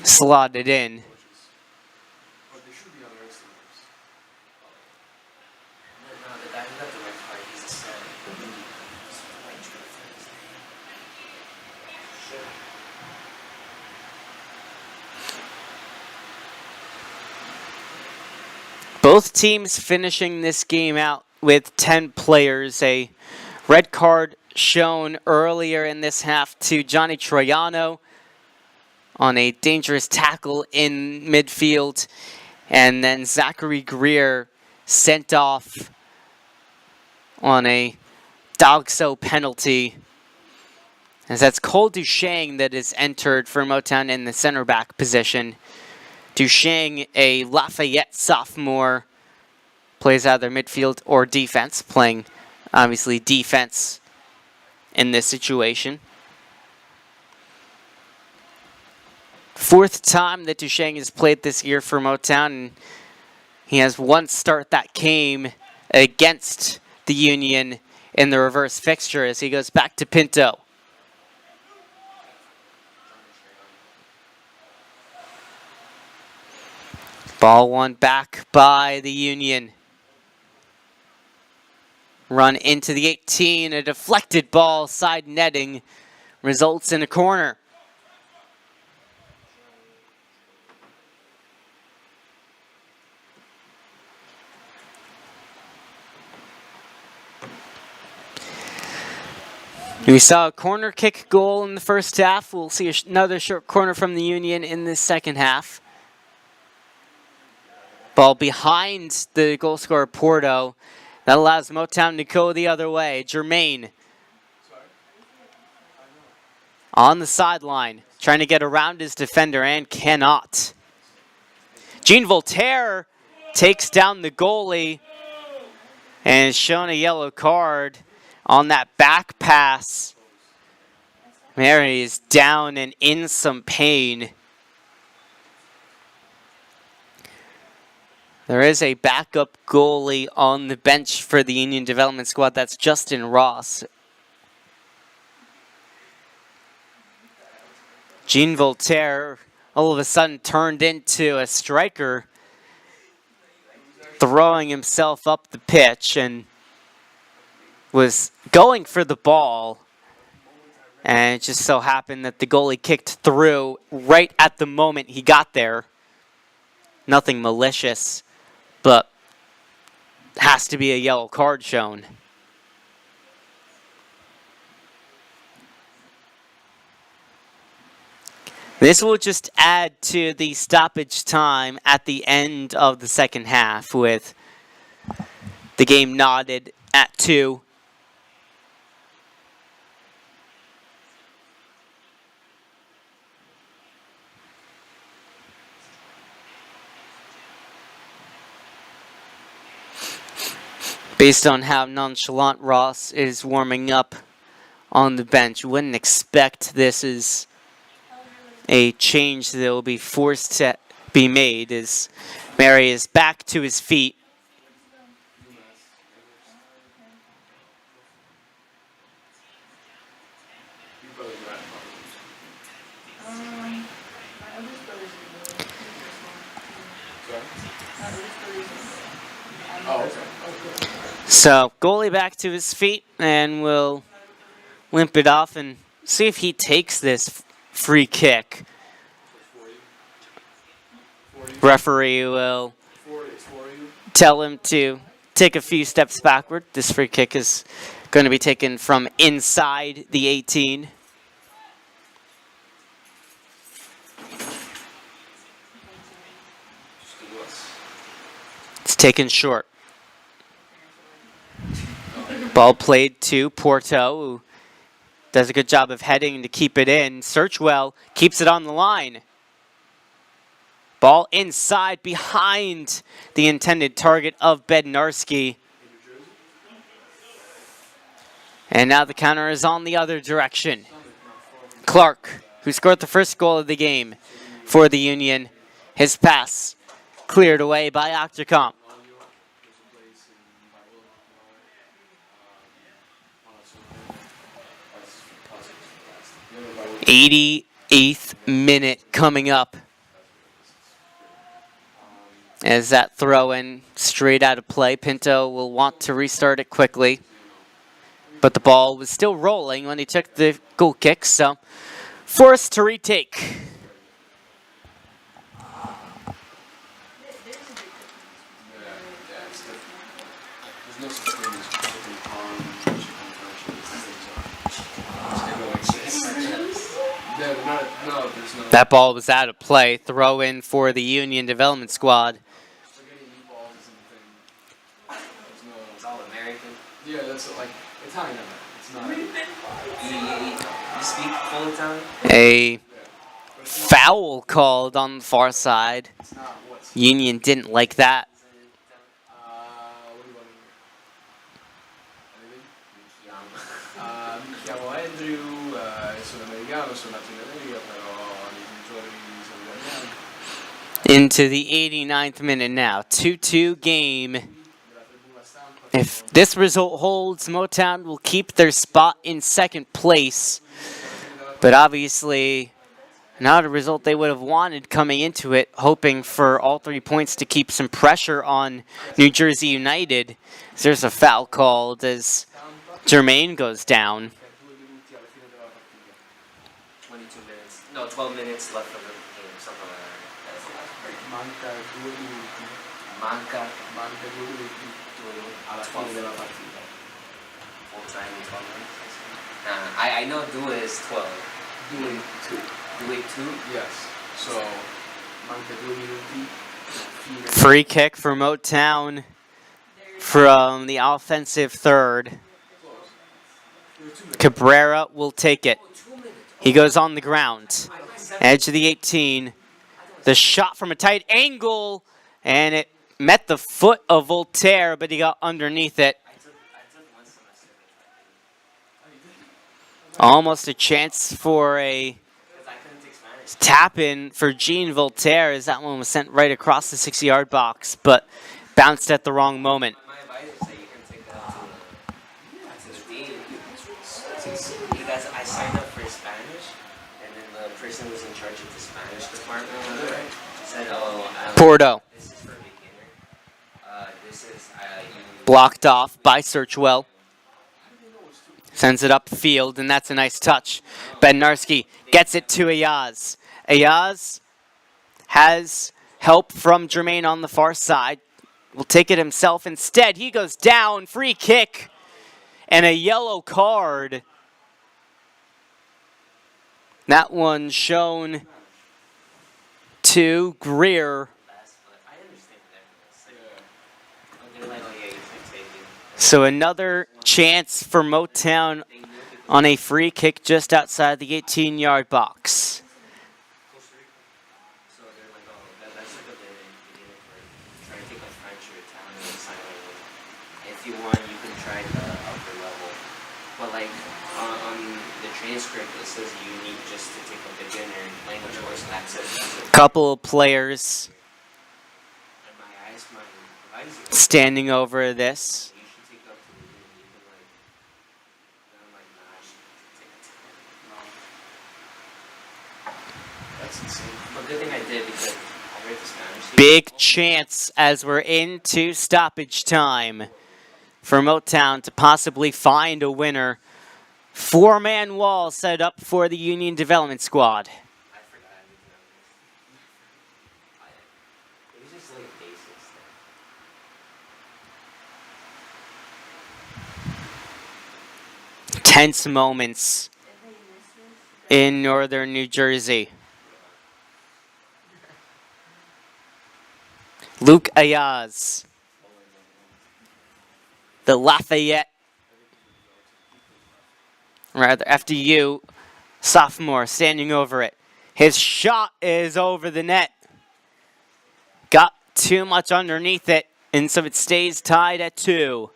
Speaker 9: slot it in. Both teams finishing this game out with 10 players. A red card shown earlier in this half to Johnny Troiano on a dangerous tackle in midfield. And then Zachary Greer sent off on a Dogso penalty. As that's Cole Duchesne that is entered for Motown in the center back position. Duchesne, a Lafayette sophomore, plays either midfield or defense, playing obviously defense in this situation. 4th time that Duchesne has played this year for Motown, and he has 1 start that came against the Union in the reverse fixture as he goes back to Pinto. Ball won back by the Union. Run into the 18, a deflected ball, side netting, results in a corner. We saw a corner kick goal in the first half. We'll see another short corner from the Union in the second half. Ball behind the goal scorer, Porto. That allows Motown to go the other way. Germain on the sideline, trying to get around his defender and cannot. Jean Voltaire takes down the goalie and is shown a yellow card on that back pass. Mary is down and in some pain. There is a backup goalie on the bench for the Union Development Squad. That's Justin Ross. Jean Voltaire all of a sudden turned into a striker, throwing himself up the pitch and was going for the ball. And it just so happened that the goalie kicked through right at the moment he got there. Nothing malicious, but has to be a yellow card shown. This will just add to the stoppage time at the end of the second half, with the game knotted at 2. Based on how nonchalant Ross is warming up on the bench, wouldn't expect this is a change that will be forced to be made, as Mary is back to his feet. So, goalie back to his feet, and we'll limp it off and see if he takes this free kick. Referee will tell him to take a few steps backward. This free kick is going to be taken from inside the 18. It's taken short. Ball played to Porto, who does a good job of heading to keep it in. Searchwell keeps it on the line. Ball inside behind the intended target of Bednarski. And now the counter is on the other direction. Clark, who scored the first goal of the game for the Union. His pass cleared away by Octocom. 88th minute coming up. As that throw in straight out of play, Pinto will want to restart it quickly. But the ball was still rolling when he took the goal kick, so forced to retake. That ball was out of play. Throw in for the Union Development Squad.
Speaker 2: Yeah, that's like Italian. It's not.
Speaker 11: You speak full Italian?
Speaker 9: A foul called on the far side. Union didn't like that. Into the 89th minute now. 2-2 game. If this result holds, Motown will keep their spot in second place. But obviously, not a result they would have wanted coming into it, hoping for all 3 points to keep some pressure on New Jersey United. There's a foul called as Jermaine goes down.
Speaker 11: 22 minutes. No, 12 minutes left of the game, something like that. Manca 2 minuti. Manca 2 minuti alla fine della partita. Full time in 12 minutes. I know due is 12. Due 2. Due 2?
Speaker 2: Yes. So, manca 2 minuti.
Speaker 9: Free kick for Motown from the offensive third. Cabrera will take it. He goes on the ground. Edge of the 18. The shot from a tight angle, and it met the foot of Voltaire, but he got underneath it. Almost a chance for a tap-in for Jean Voltaire, as that one was sent right across the 60-yard box, but bounced at the wrong moment.
Speaker 11: I signed up for Spanish, and then the person who was in charge of the Spanish department said,
Speaker 9: Porto.
Speaker 11: This is for a beginner. This is,
Speaker 9: Blocked off by Searchwell. Sends it upfield, and that's a nice touch. Bednarski gets it to Ayaz. Ayaz has help from Jermaine on the far side. Will take it himself instead. He goes down, free kick, and a yellow card. That one shown to Greer. So another chance for Motown on a free kick just outside the 18-yard box.
Speaker 11: If you want, you can try the upper level. But like on the transcript, it says you need just to take a beginner language course and access.
Speaker 9: Couple of players standing over this.
Speaker 11: But good thing I did because I read the Spanish.
Speaker 9: Big chance as we're into stoppage time for Motown to possibly find a winner. Four-man wall set up for the Union Development Squad.
Speaker 11: I forgot it was just like basics there.
Speaker 9: Tense moments in northern New Jersey. Luke Ayaz, the Lafayette, rather FDU sophomore, standing over it. His shot is over the net. Got too much underneath it, and so it stays tied at 2.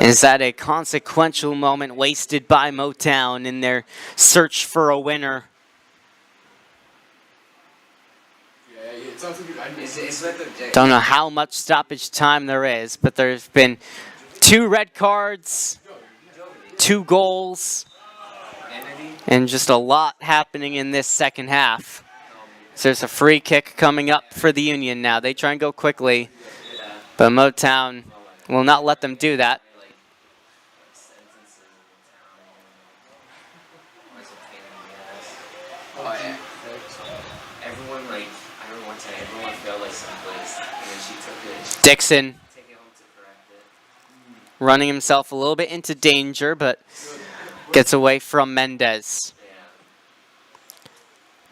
Speaker 9: Is that a consequential moment wasted by Motown in their search for a winner? Don't know how much stoppage time there is, but there's been 2 red cards, 2 goals, and just a lot happening in this second half. So there's a free kick coming up for the Union now. They try and go quickly, but Motown will not let them do that. Dixon running himself a little bit into danger, but gets away from Mendez.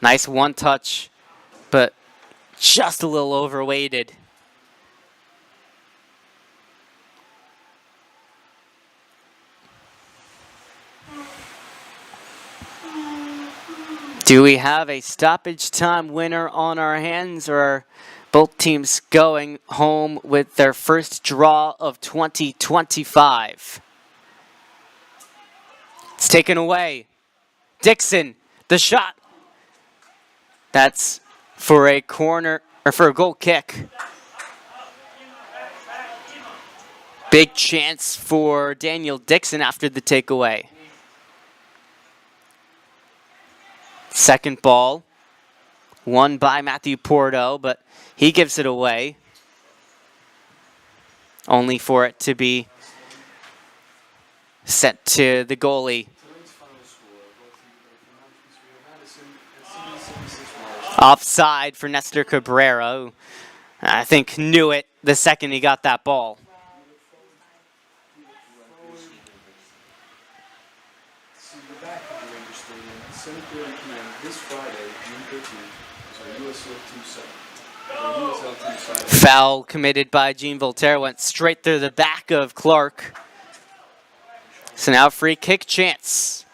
Speaker 9: Nice one touch, but just a little overweighted. Do we have a stoppage time winner on our hands, or are both teams going home with their first draw of 2025? It's taken away. Dixon, the shot. That's for a corner, or for a goal kick. Big chance for Daniel Dixon after the takeaway. Second ball, won by Matthew Porto, but he gives it away, only for it to be sent to the goalie. Offside for Nestor Cabrera, who I think knew it the second he got that ball. Foul committed by Gene Voltaire, went straight through the back of Clark. So now free kick chance.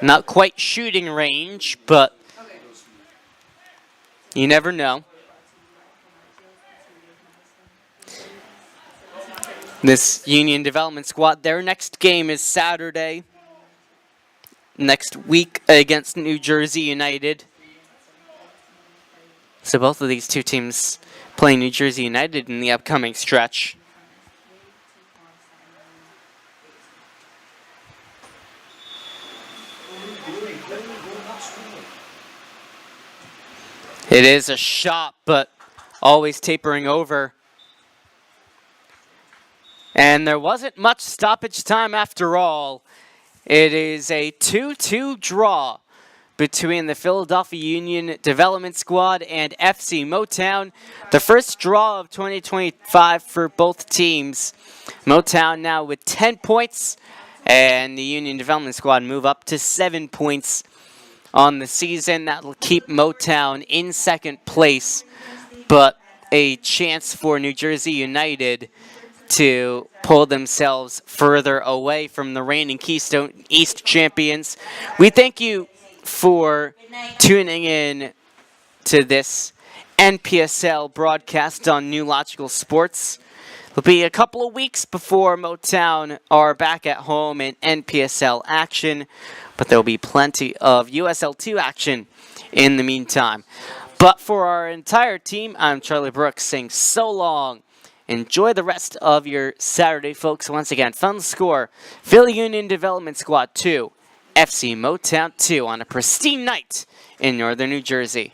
Speaker 9: Not quite shooting range, but you never know. This Union Development Squad, their next game is Saturday next week against New Jersey United. So both of these two teams playing New Jersey United in the upcoming stretch. It is a shot, but always tapering over. And there wasn't much stoppage time after all. It is a 2-2 draw between the Philadelphia Union Development Squad and FC Motown. The first draw of 2025 for both teams. Motown now with 10 points, and the Union Development Squad move up to 7 points on the season. That will keep Motown in second place, but a chance for New Jersey United to pull themselves further away from the reigning Keystone East champions. We thank you for tuning in to this NPSL broadcast on New Logical Sports. It'll be a couple of weeks before Motown are back at home in NPSL action, but there'll be plenty of USL2 action in the meantime. But for our entire team, I'm Charlie Brooks saying so long. Enjoy the rest of your Saturday, folks. Once again, final score, Philly Union Development Squad 2, FC Motown 2 on a pristine night in northern New Jersey.